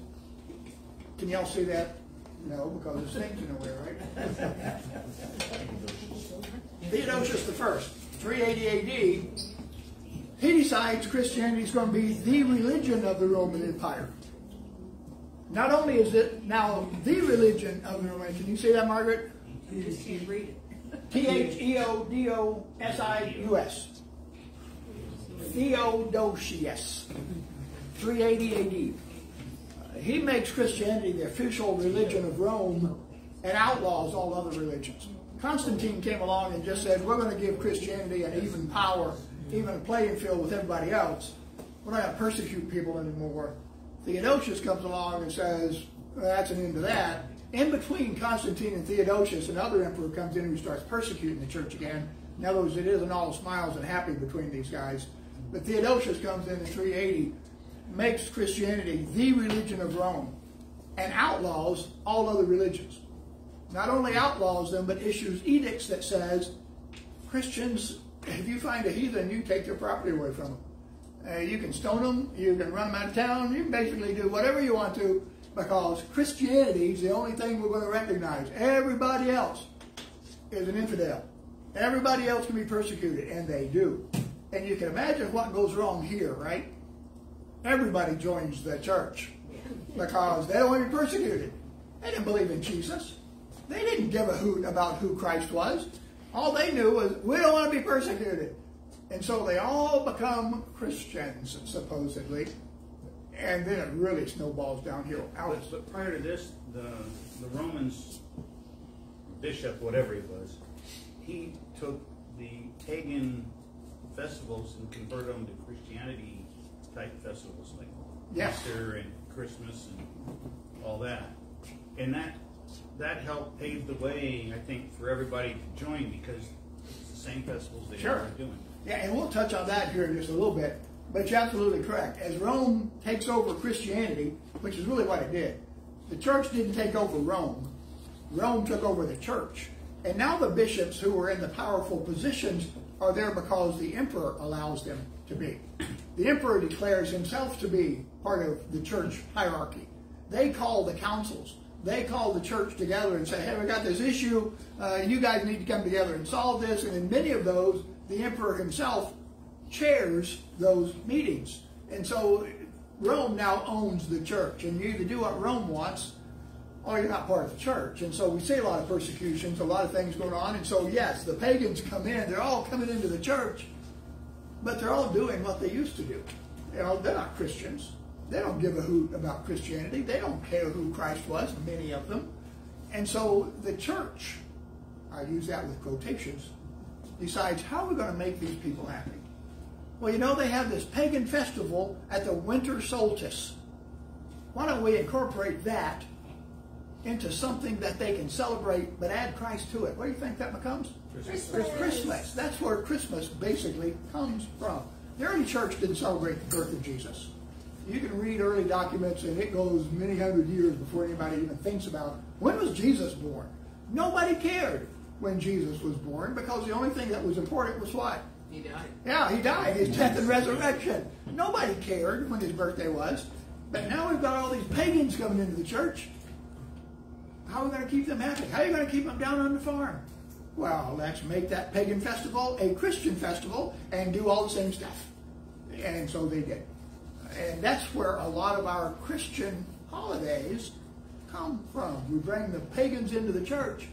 can y'all see that? No, because the snake's in the way, right? Theodosius the first, 380 AD, he decides Christianity is going to be the religion of the Roman Empire. Not only is it now the religion of the Roman, can you see that, Margaret? You just can't read it. Theodosius. Theodosius, 380 AD. He makes Christianity the official religion of Rome and outlaws all other religions. Constantine came along and just said, we're going to give Christianity an even power, even a playing field with everybody else. We're not going to persecute people anymore. Theodosius comes along and says, well, that's an end to that. In between Constantine and Theodosius, another emperor comes in who starts persecuting the church again. In other words, it isn't all smiles and happy between these guys. But Theodosius comes in 380, makes Christianity the religion of Rome, and outlaws all other religions. Not only outlaws them, but issues edicts that says, Christians, if you find a heathen, you take their property away from them. You can stone them, you can run them out of town, you can basically do whatever you want to, because Christianity is the only thing we're going to recognize. Everybody else is an infidel. Everybody else can be persecuted, and they do. And you can imagine what goes wrong here, right? Everybody joins the church because they don't want to be persecuted. They didn't believe in Jesus. They didn't give a hoot about who Christ was. All they knew was, we don't want to be persecuted. And so they all become Christians, supposedly. And then it really snowballs downhill. But prior to this, the Romans bishop, whatever he was, he took the pagan festivals and converted them to Christianity type festivals like Easter and Christmas and all that. And that helped pave the way, I think, for everybody to join, because it's the same festivals they were doing. Yeah, and we'll touch on that here in just a little bit. But you're absolutely correct. As Rome takes over Christianity, which is really what it did, the church didn't take over Rome. Rome took over the church. And now the bishops who are in the powerful positions are there because the emperor allows them to be. The emperor declares himself to be part of the church hierarchy. They call the councils. They call the church together and say, hey, we got this issue. You guys need to come together and solve this. And in many of those, the emperor himself chairs those meetings. And so Rome now owns the church. And you either do what Rome wants or you're not part of the church. And so we see a lot of persecutions, a lot of things going on. And so, yes, the pagans come in. They're all coming into the church. But they're all doing what they used to do. You know, they're not Christians. They don't give a hoot about Christianity. They don't care who Christ was, many of them. And so the church, I use that with quotations, decides how are we going to make these people happy. Well, you know, they have this pagan festival at the winter solstice. Why don't we incorporate that into something that they can celebrate but add Christ to it? What do you think that becomes? Christmas. That's where Christmas basically comes from. The early church didn't celebrate the birth of Jesus. You can read early documents and it goes many hundred years before anybody even thinks about when was Jesus born. Nobody cared when Jesus was born because the only thing that was important was what? He died. Yeah, he died. His death and resurrection. Nobody cared when his birthday was. But now we've got all these pagans coming into the church. How are we going to keep them happy? How are you going to keep them down on the farm? Well, let's make that pagan festival a Christian festival and do all the same stuff. And so they did. And that's where a lot of our Christian holidays come from. We bring the pagans into the church,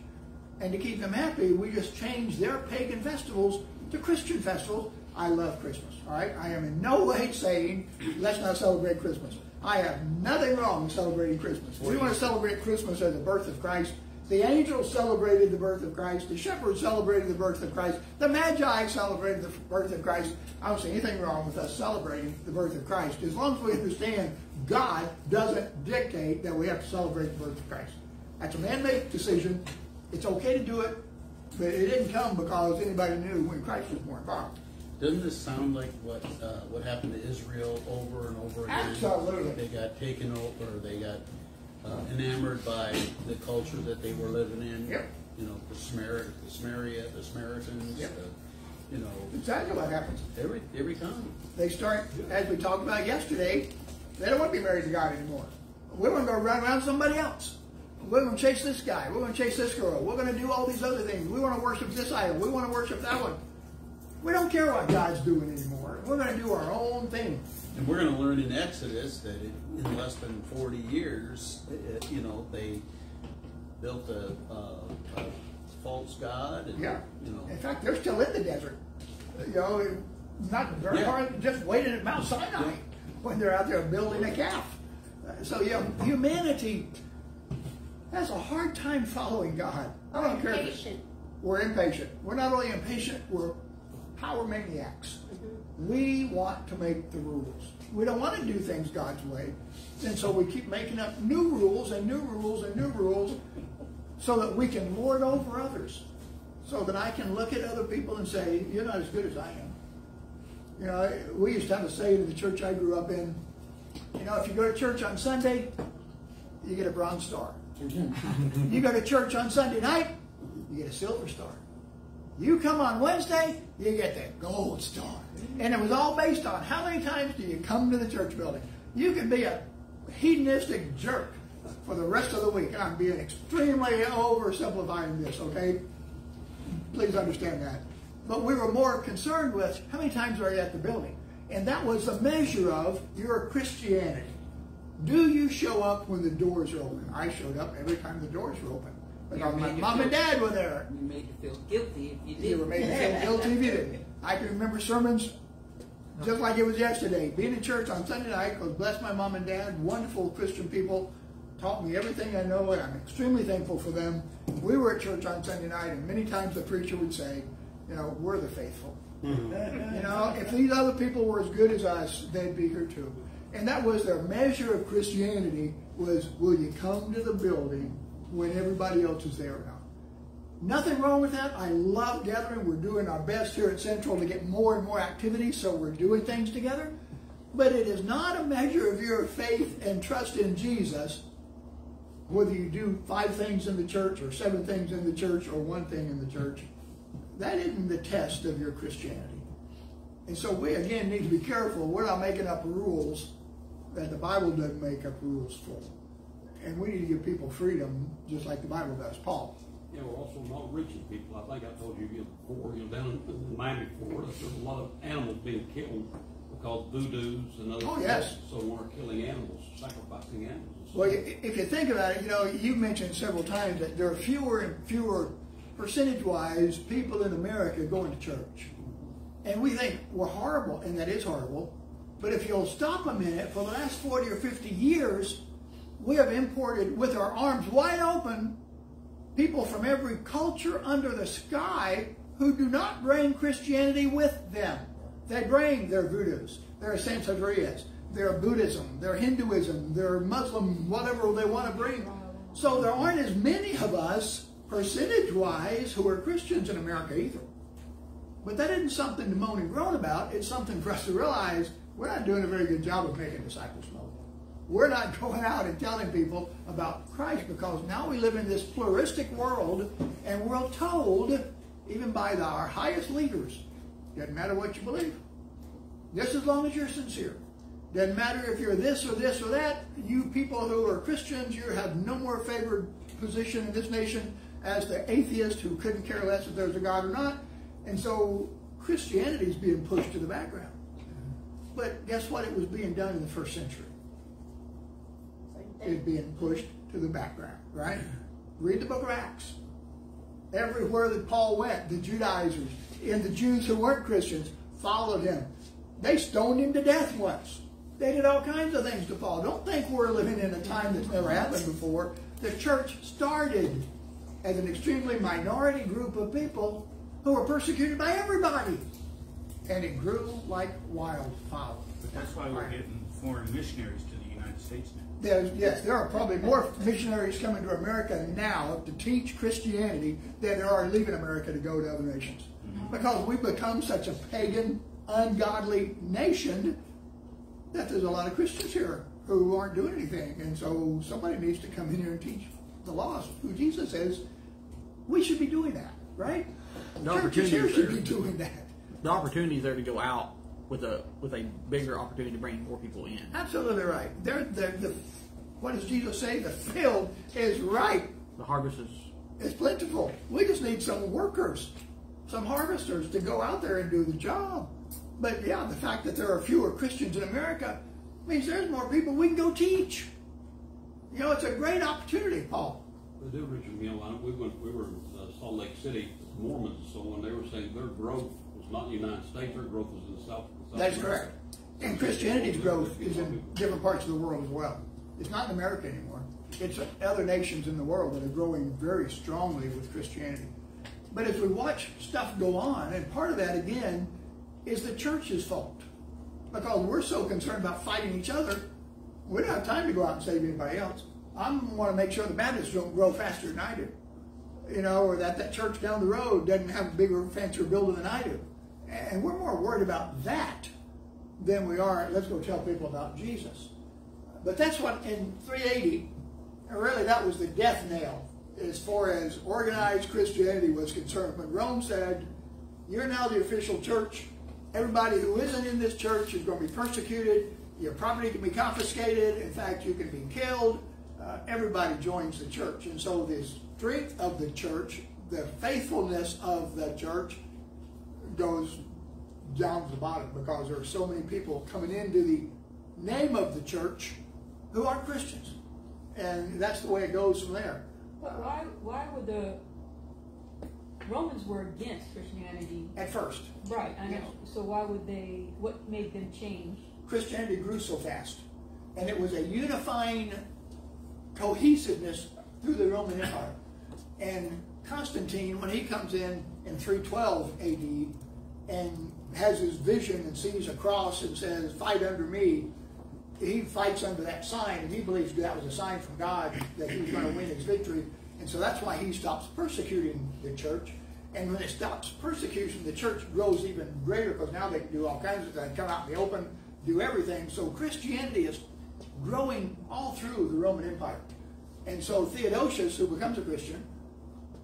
and to keep them happy, we just change their pagan festivals to Christian festivals. I love Christmas, all right? I am in no way saying, let's not celebrate Christmas. I have nothing wrong with celebrating Christmas. We want to celebrate Christmas as the birth of Christ. The angels celebrated the birth of Christ. The shepherds celebrated the birth of Christ. The Magi celebrated the birth of Christ. I don't see anything wrong with us celebrating the birth of Christ, as long as we understand God doesn't dictate that we have to celebrate the birth of Christ. That's a man-made decision. It's okay to do it, but it didn't come because anybody knew when Christ was born. Doesn't this sound like what happened to Israel over and over again? Absolutely. They got taken over. They got enamored by the culture that they were living in. Yep. You know, the Samaritans. Yep. You know, exactly what happens. Every time. They start, as we talked about yesterday, they don't want to be married to God anymore. We're going to go run around somebody else. We're going to chase this guy. We're going to chase this girl. We're going to do all these other things. We want to worship this idol. We want to worship that one. We don't care what God's doing anymore. We're going to do our own thing. And we're going to learn in Exodus that in less than 40 years, you know, they built a false god. And, yeah. You know, in fact, they're still in the desert. You know, not very hard, just waiting at Mount Sinai when they're out there building a calf. So, you know, humanity has a hard time following God. I don't care. We're impatient. We're not only impatient, we're power maniacs. We want to make the rules. We don't want to do things God's way. And so we keep making up new rules and new rules and new rules so that we can lord over others. So that I can look at other people and say, you're not as good as I am. You know, we used to have a saying in the church I grew up in, you know, if you go to church on Sunday, you get a bronze star. You go to church on Sunday night, you get a silver star. You come on Wednesday, you get the gold star. And it was all based on how many times do you come to the church building. You can be a hedonistic jerk for the rest of the week. And I'm being extremely oversimplifying this, okay? Please understand that. But we were more concerned with how many times are you at the building. And that was a measure of your Christianity. Do you show up when the doors are open? I showed up every time the doors were open. Because my mom and dad were there. You made you feel guilty if you didn't. You were made to feel guilty if you didn't. I can remember sermons just like it was yesterday. Being in church on Sunday night, because bless my mom and dad, wonderful Christian people, taught me everything I know, and I'm extremely thankful for them. We were at church on Sunday night, and many times the preacher would say, you know, we're the faithful. You know, if these other people were as good as us, they'd be here too. And that was their measure of Christianity was, will you come to the building when everybody else is there now? Nothing wrong with that. I love gathering. We're doing our best here at Central to get more and more activities, so we're doing things together. But it is not a measure of your faith and trust in Jesus whether you do 5 things in the church or 7 things in the church or 1 thing in the church. That isn't the test of your Christianity. And so we, again, need to be careful. We're not making up rules that the Bible doesn't make up rules for. And we need to give people freedom just like the Bible does. Paul. Yeah, we're also not reaching people. I think I told you before, down in Miami, Florida, there's a lot of animals being killed because voodoos and other yes. So we're killing animals, sacrificing animals. Well, if you think about it, you mentioned several times that there are fewer and fewer percentage-wise people in America going to church. And we think we're horrible, and that is horrible. But if you'll stop a minute, for the last 40 or 50 years, we have imported with our arms wide open people from every culture under the sky who do not bring Christianity with them. They bring their voodoos, their santerias, their Buddhism, their Hinduism, their Muslim, whatever they want to bring. So there aren't as many of us, percentage-wise, who are Christians in America either. But that isn't something to moan and groan about. It's something for us to realize we're not doing a very good job of making disciples know. We're not going out and telling people about Christ because now we live in this pluralistic world and we're told, even by our highest leaders, doesn't matter what you believe, just as long as you're sincere. Doesn't matter if you're this or this or that. You people who are Christians, you have no more favored position in this nation as the atheist who couldn't care less if there's a God or not. And so Christianity is being pushed to the background. But guess what? It was being done in the first century. It's being pushed to the background, right? Read the book of Acts. Everywhere that Paul went, the Judaizers and the Jews who weren't Christians followed him. They stoned him to death once. They did all kinds of things to Paul. Don't think we're living in a time that's never happened before. The church started as an extremely minority group of people who were persecuted by everybody. And it grew like wildfire. But that's why we're getting foreign missionaries to the United States now. Yes, there are probably more missionaries coming to America now to teach Christianity than there are leaving America to go to other nations. Because we've become such a pagan, ungodly nation that there's a lot of Christians here who aren't doing anything. And so somebody needs to come in here and teach the lost who Jesus says we should be doing that, right? The Churches here opportunity should there. be doing that. The opportunity is there to go out with a bigger opportunity to bring more people in. Absolutely right. What does Jesus say? The field is ripe. The harvest is... It's plentiful. We just need some workers, some harvesters to go out there and do the job. But yeah, the fact that there are fewer Christians in America means there's more people we can go teach. You know, it's a great opportunity, Paul. They do, Richard. We were in Salt Lake City, Mormons, so when they were saying their growth was not in the United States, their growth was in the South. That's correct. And Christianity's growth is in different parts of the world as well. It's not in America anymore. It's other nations in the world that are growing very strongly with Christianity. But as we watch stuff go on, and part of that, again, is the church's fault. Because we're so concerned about fighting each other, we don't have time to go out and save anybody else. I want to make sure the Baptists don't grow faster than I do. You know, or that church down the road doesn't have a bigger, fancier building than I do. And we're more worried about that than we are, let's go tell people about Jesus. But that's what, in 380, really that was the death knell as far as organized Christianity was concerned. When Rome said, you're now the official church, everybody who isn't in this church is going to be persecuted, your property can be confiscated, in fact you can be killed, everybody joins the church. And so the strength of the church, the faithfulness of the church goes down to the bottom because there are so many people coming into the name of the church who aren't Christians. And that's the way it goes from there. But why would the Romans were against Christianity At first. Right, I know. Yes. So why would they, what made them change? Christianity grew so fast. And it was a unifying cohesiveness through the Roman Empire. And Constantine, when he comes in 312 AD and has his vision and sees a cross and says, fight under me, he fights under that sign, and he believes that was a sign from God that he was going to win his victory. And so that's why he stops persecuting the church. And when it stops persecution, the church grows even greater, because now they can do all kinds of things, come out in the open, do everything. So Christianity is growing all through the Roman Empire. And so Theodosius, who becomes a Christian,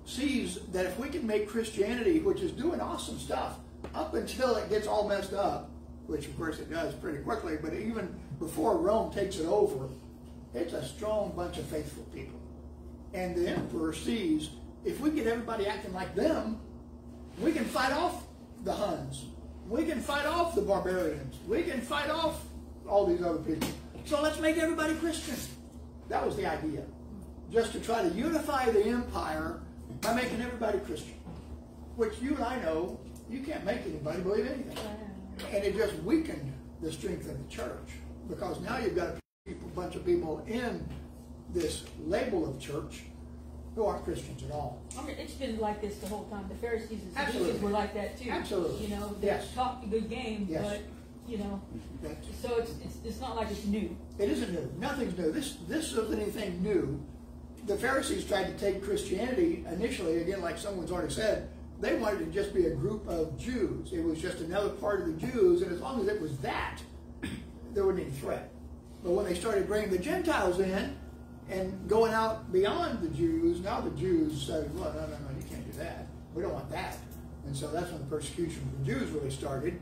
sees that if we can make Christianity, which is doing awesome stuff, up until it gets all messed up, which of course it does pretty quickly, but even before Rome takes it over, it's a strong bunch of faithful people. And the emperor sees, if we get everybody acting like them, we can fight off the Huns. We can fight off the barbarians. We can fight off all these other people. So let's make everybody Christian. That was the idea. Just to try to unify the empire by making everybody Christian. Which you and I know, you can't make anybody believe anything. And it just weakened the strength of the church. Because now you've got a bunch of people in this label of church who aren't Christians at all. I mean, it's been like this the whole time. The Pharisees and Absolutely. Sadducees were like that too. Absolutely. You know, they Yes. talked a good game, Yes. but you know, That's- so it's not like it's new. It isn't new. Nothing's new. This isn't anything new. The Pharisees tried to take Christianity initially, again, like someone's already said, they wanted to just be a group of Jews. It was just another part of the Jews, and as long as it was that, there wasn't any threat. But when they started bringing the Gentiles in and going out beyond the Jews, now the Jews said, well, no, you can't do that. We don't want that. And so that's when the persecution of the Jews really started,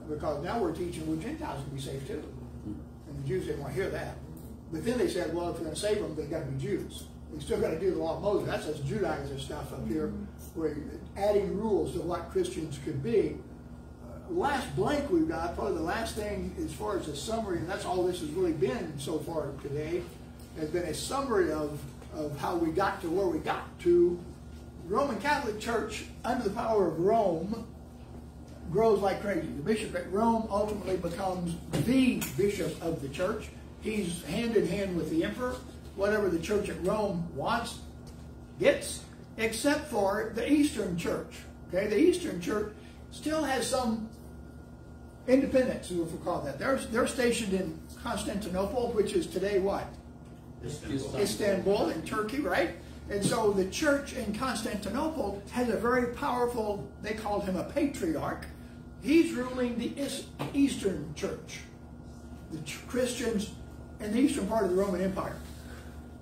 because now we're teaching well, Gentiles can be saved too. And the Jews didn't want to hear that. But then they said, well, if we're going to save them, they've got to be Jews. We still got to do the law of Moses. That's this Judaizer stuff up here, where you're adding rules to what Christians could be. Last blank we've got, probably the last thing as far as a summary, and that's all this has really been so far today, has been a summary of how we got to where we got to. The Roman Catholic Church, under the power of Rome, grows like crazy. The bishop at Rome ultimately becomes the bishop of the church. He's hand in hand with the emperor. Whatever the church at Rome wants, gets, except for the Eastern Church. Okay, the Eastern Church still has some independence, if we call that. They're stationed in Constantinople, which is today what? Istanbul in Turkey, right? And so the church in Constantinople has a very powerful, they called him a patriarch. He's ruling the Eastern Church, the Christians in the eastern part of the Roman Empire.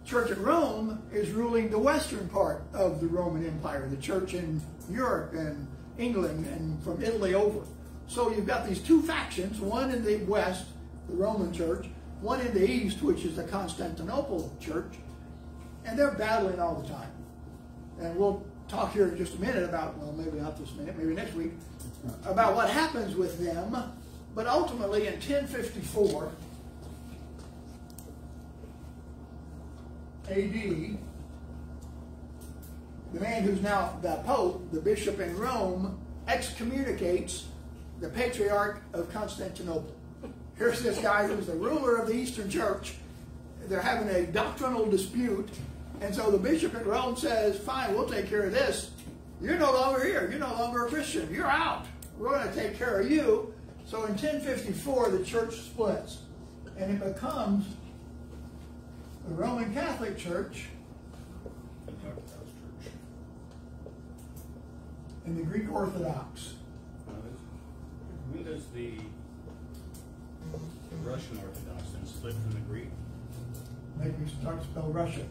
Church at Rome is ruling the western part of the Roman Empire, the church in Europe and England and from Italy over. So you've got these two factions, one in the west, the Roman church, one in the east, which is the Constantinople church, and they're battling all the time. And we'll talk here in just a minute about, well, maybe not this minute, maybe next week, about what happens with them. But ultimately in 1054 AD, the man who's now the Pope, the bishop in Rome, excommunicates the Patriarch of Constantinople. Here's this guy who's the ruler of the Eastern Church. They're having a doctrinal dispute, and so the bishop in Rome says, fine, we'll take care of this. You're no longer here. You're no longer a Christian. You're out. We're going to take care of you. So in 1054, the church splits, and it becomes the Roman Catholic Church and the Greek Orthodox. When does the Russian Orthodox then split from the Greek? Make me start to spell Russian.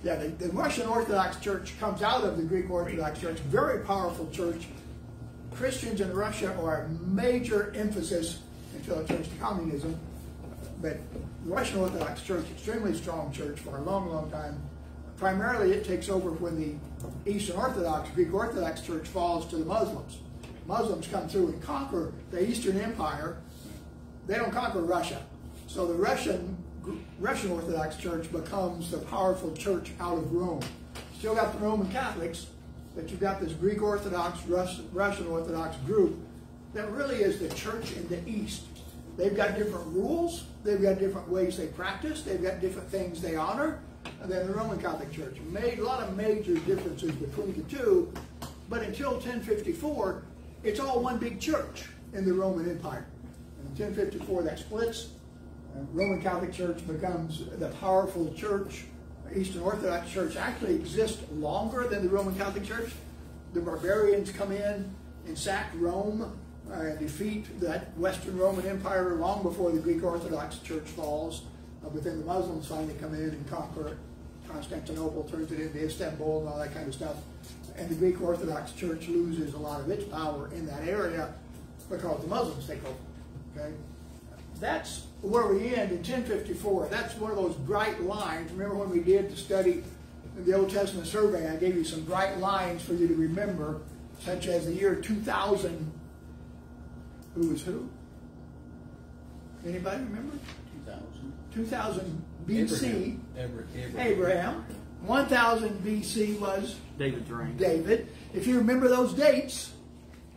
Yeah, the Russian Orthodox Church comes out of the Greek Orthodox Church, very powerful church. Christians in Russia are a major emphasis until it turns to communism. But the Russian Orthodox Church, extremely strong church for a long, long time. Primarily it takes over when the Eastern Orthodox, Greek Orthodox Church falls to the Muslims. Muslims come through and conquer the Eastern Empire. they don't conquer Russia. So the Russian Orthodox Church becomes the powerful church out of Rome. Still got the Roman Catholics, but you've got this Greek Orthodox, Russian Orthodox group that really is the church in the East. They've got different rules, they've got different ways they practice, they've got different things they honor than the Roman Catholic Church. Made a lot of major differences between the two, but until 1054, it's all one big church in the Roman Empire. In 1054, that splits. Roman Catholic Church becomes the powerful church. Eastern Orthodox Church actually exists longer than the Roman Catholic Church. The barbarians come in and sack Rome, defeat that Western Roman Empire long before the Greek Orthodox Church falls. But then the Muslims finally come in and conquer it. Constantinople turns it into Istanbul and all that kind of stuff. And the Greek Orthodox Church loses a lot of its power in that area because the Muslims take over. Okay? That's where we end in 1054. That's one of those bright lines. Remember when we did the study in the Old Testament survey, I gave you some bright lines for you to remember, such as the year 2000. Who was who? Anybody remember? 2000 BC. Abraham. 1000 BC was David's reign. David. If you remember those dates,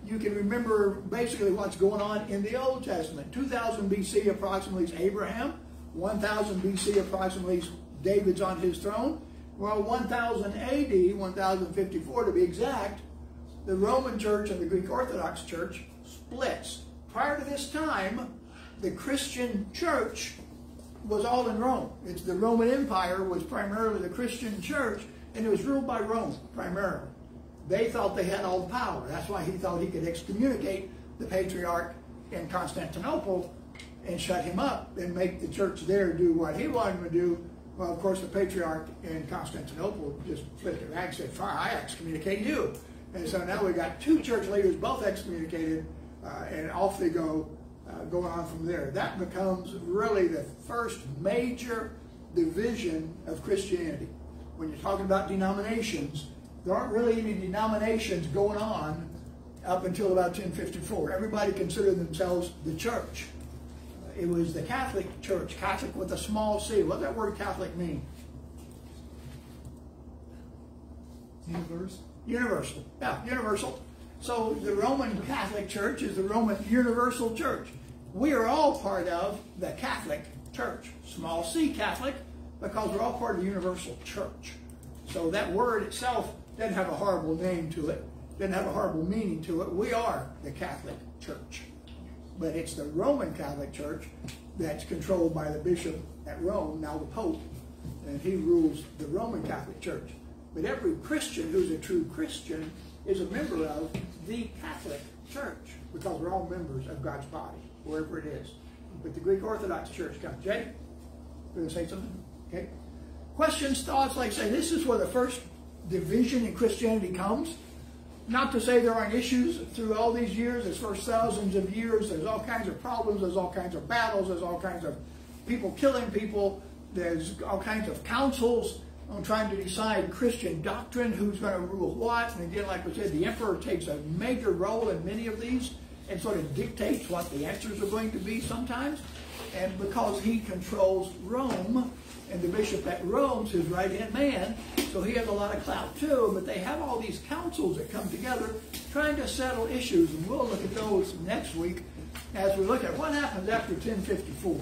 you can remember basically what's going on in the Old Testament. 2000 BC approximately is Abraham. 1000 BC approximately is David's on his throne. Well, 1000 AD, 1054 to be exact, the Roman Church and the Greek Orthodox Church splits. Prior to this time, the Christian Church was all in Rome. It's the Roman Empire was primarily the Christian church, and it was ruled by Rome primarily. They thought they had all the power. That's why he thought he could excommunicate the patriarch in Constantinople and shut him up and make the church there do what he wanted them to do. Well, of course, the patriarch in Constantinople just flipped it back and said, "Fine, I excommunicate you." And so now we've got two church leaders, both excommunicated, and off they go, going on from there. That becomes really the first major division of Christianity. When you're talking about denominations, there aren't really any denominations going on up until about 1054. Everybody considered themselves the church. It was the Catholic Church, Catholic with a small c. What does that word Catholic mean? Universal. Universal. Yeah, universal. So the Roman Catholic Church is the Roman Universal Church. We are all part of the Catholic Church. Small c Catholic, because we're all part of the Universal Church. So that word itself doesn't have a horrible name to it, doesn't have a horrible meaning to it. We are the Catholic Church. But it's the Roman Catholic Church that's controlled by the bishop at Rome, now the Pope, and he rules the Roman Catholic Church. But every Christian who's a true Christian is a member of the Catholic Church, because we're all members of God's body, wherever it is. But the Greek Orthodox Church comes. Jay, you going to say something? Okay. Questions, thoughts? Like I say, this is where the first division in Christianity comes. Not to say there aren't issues through all these years. There's first thousands of years. There's all kinds of problems. There's all kinds of battles. There's all kinds of people killing people. There's all kinds of councils on trying to decide Christian doctrine, who's going to rule what. And again, like we said, the emperor takes a major role in many of these and sort of dictates what the answers are going to be sometimes. And because he controls Rome, and the bishop at Rome's his right-hand man, so he has a lot of clout too, but they have all these councils that come together trying to settle issues, and we'll look at those next week as we look at what happens after 1054.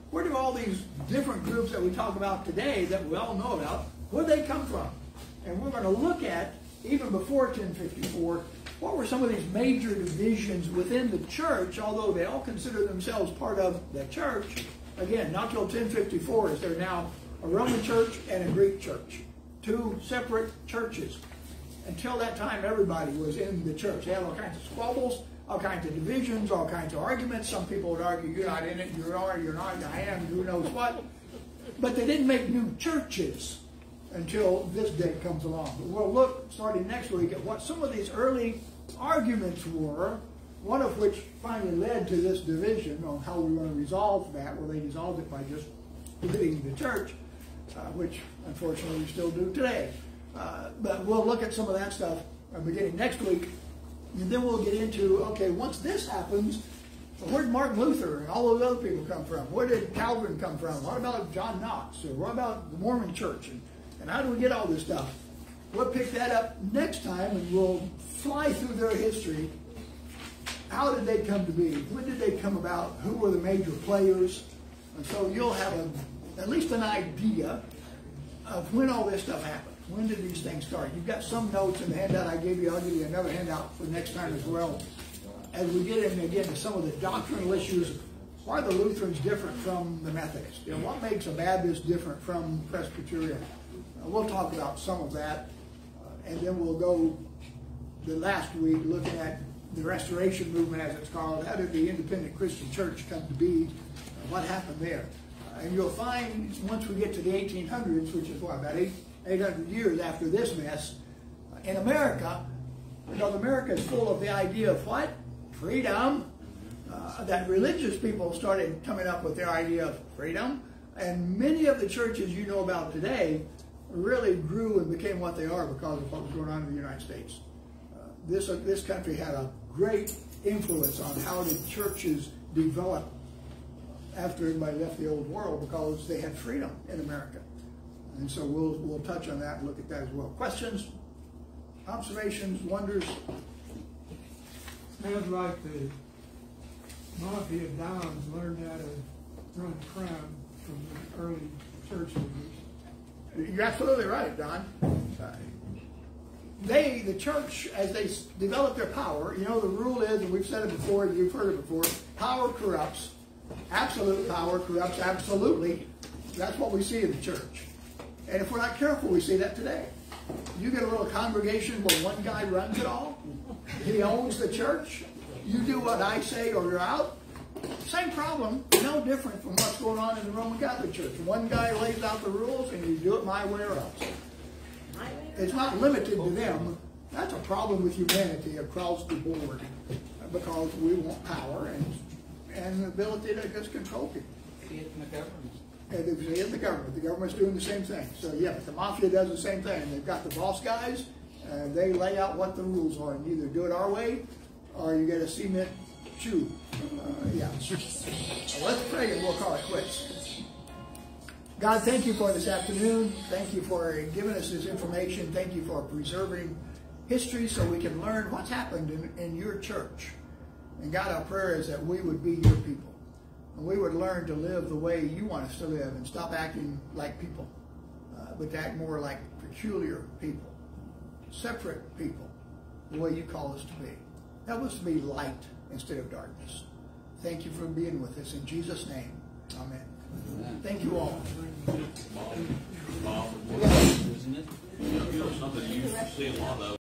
Where do all these different groups that we talk about today that we all know about, where do they come from? And we're going to look at, even before 1054, what were some of these major divisions within the church, although they all consider themselves part of the church. Again, not till 1054 is there now a Roman church and a Greek church. Two separate churches. Until that time, everybody was in the church. They had all kinds of squabbles, all kinds of divisions, all kinds of arguments. Some people would argue, you're not in it, you are, you're not, I am, who knows what. But they didn't make new churches until this day comes along. But we'll look, starting next week, at what some of these early arguments were, one of which finally led to this division on how we want to resolve that. Well, they dissolved it by just splitting the church, which unfortunately we still do today. But we'll look at some of that stuff beginning next week, and then we'll get into, okay, once this happens, Well, where did Martin Luther and all those other people come from? Where did Calvin come from? What about John Knox? Or what about the Mormon Church? And how do we get all this stuff? We'll pick that up next time, and we'll fly through their history. How did they come to be? When did they come about? Who were the major players? And so you'll have at least an idea of when all this stuff happened. When did these things start? You've got some notes in the handout I gave you. I'll give you another handout for next time as well. As we get in again to some of the doctrinal issues, why are the Lutherans different from the Methodists? You know, what makes a Baptist different from Presbyterian? We'll talk about some of that, and then we'll go the last week looking at the Restoration Movement, as it's called. How did the independent Christian church come to be? What happened there? And you'll find once we get to the 1800s, which is what, about 800 years after this mess, in America, because America is full of the idea of what? Freedom. That religious people started coming up with their idea of freedom. And many of the churches you know about today really grew and became what they are because of what was going on in the United States. This country had a great influence on how the churches developed after everybody left the old world, because they had freedom in America. And so we'll touch on that and look at that as well. Questions, observations, wonders? Sounds like the mafia dons learned how to run crime from the early church leaders. You're absolutely right, Don. The church, as they develop their power, you know, the rule is, and we've said it before, you've heard it before, power corrupts. Absolute power corrupts absolutely. That's what we see in the church. And if we're not careful, we see that today. You get a little congregation where one guy runs it all. He owns the church. You do what I say or you're out. Same problem, no different from what's going on in the Roman Catholic Church. One guy lays out the rules and you do it my way or else. It's not limited to them. That's a problem with humanity across the board, because we want power and the ability to just control people. See it in the government. And they see it in the government. The government's doing the same thing. So yeah, the mafia does the same thing. They've got the boss guys, and they lay out what the rules are, and either do it our way or you get a cement shoe. Yeah. Let's pray and we'll call it quits. God, thank you for this afternoon. Thank you for giving us this information. Thank you for preserving history so we can learn what's happened in your church. And God, our prayer is that we would be your people. And we would learn to live the way you want us to live and stop acting like people, but to act more like peculiar people, separate people, the way you call us to be. Help us to be light instead of darkness. Thank you for being with us. In Jesus' name, amen. Thank you all. Bob, Isn't it? something you see a lot of.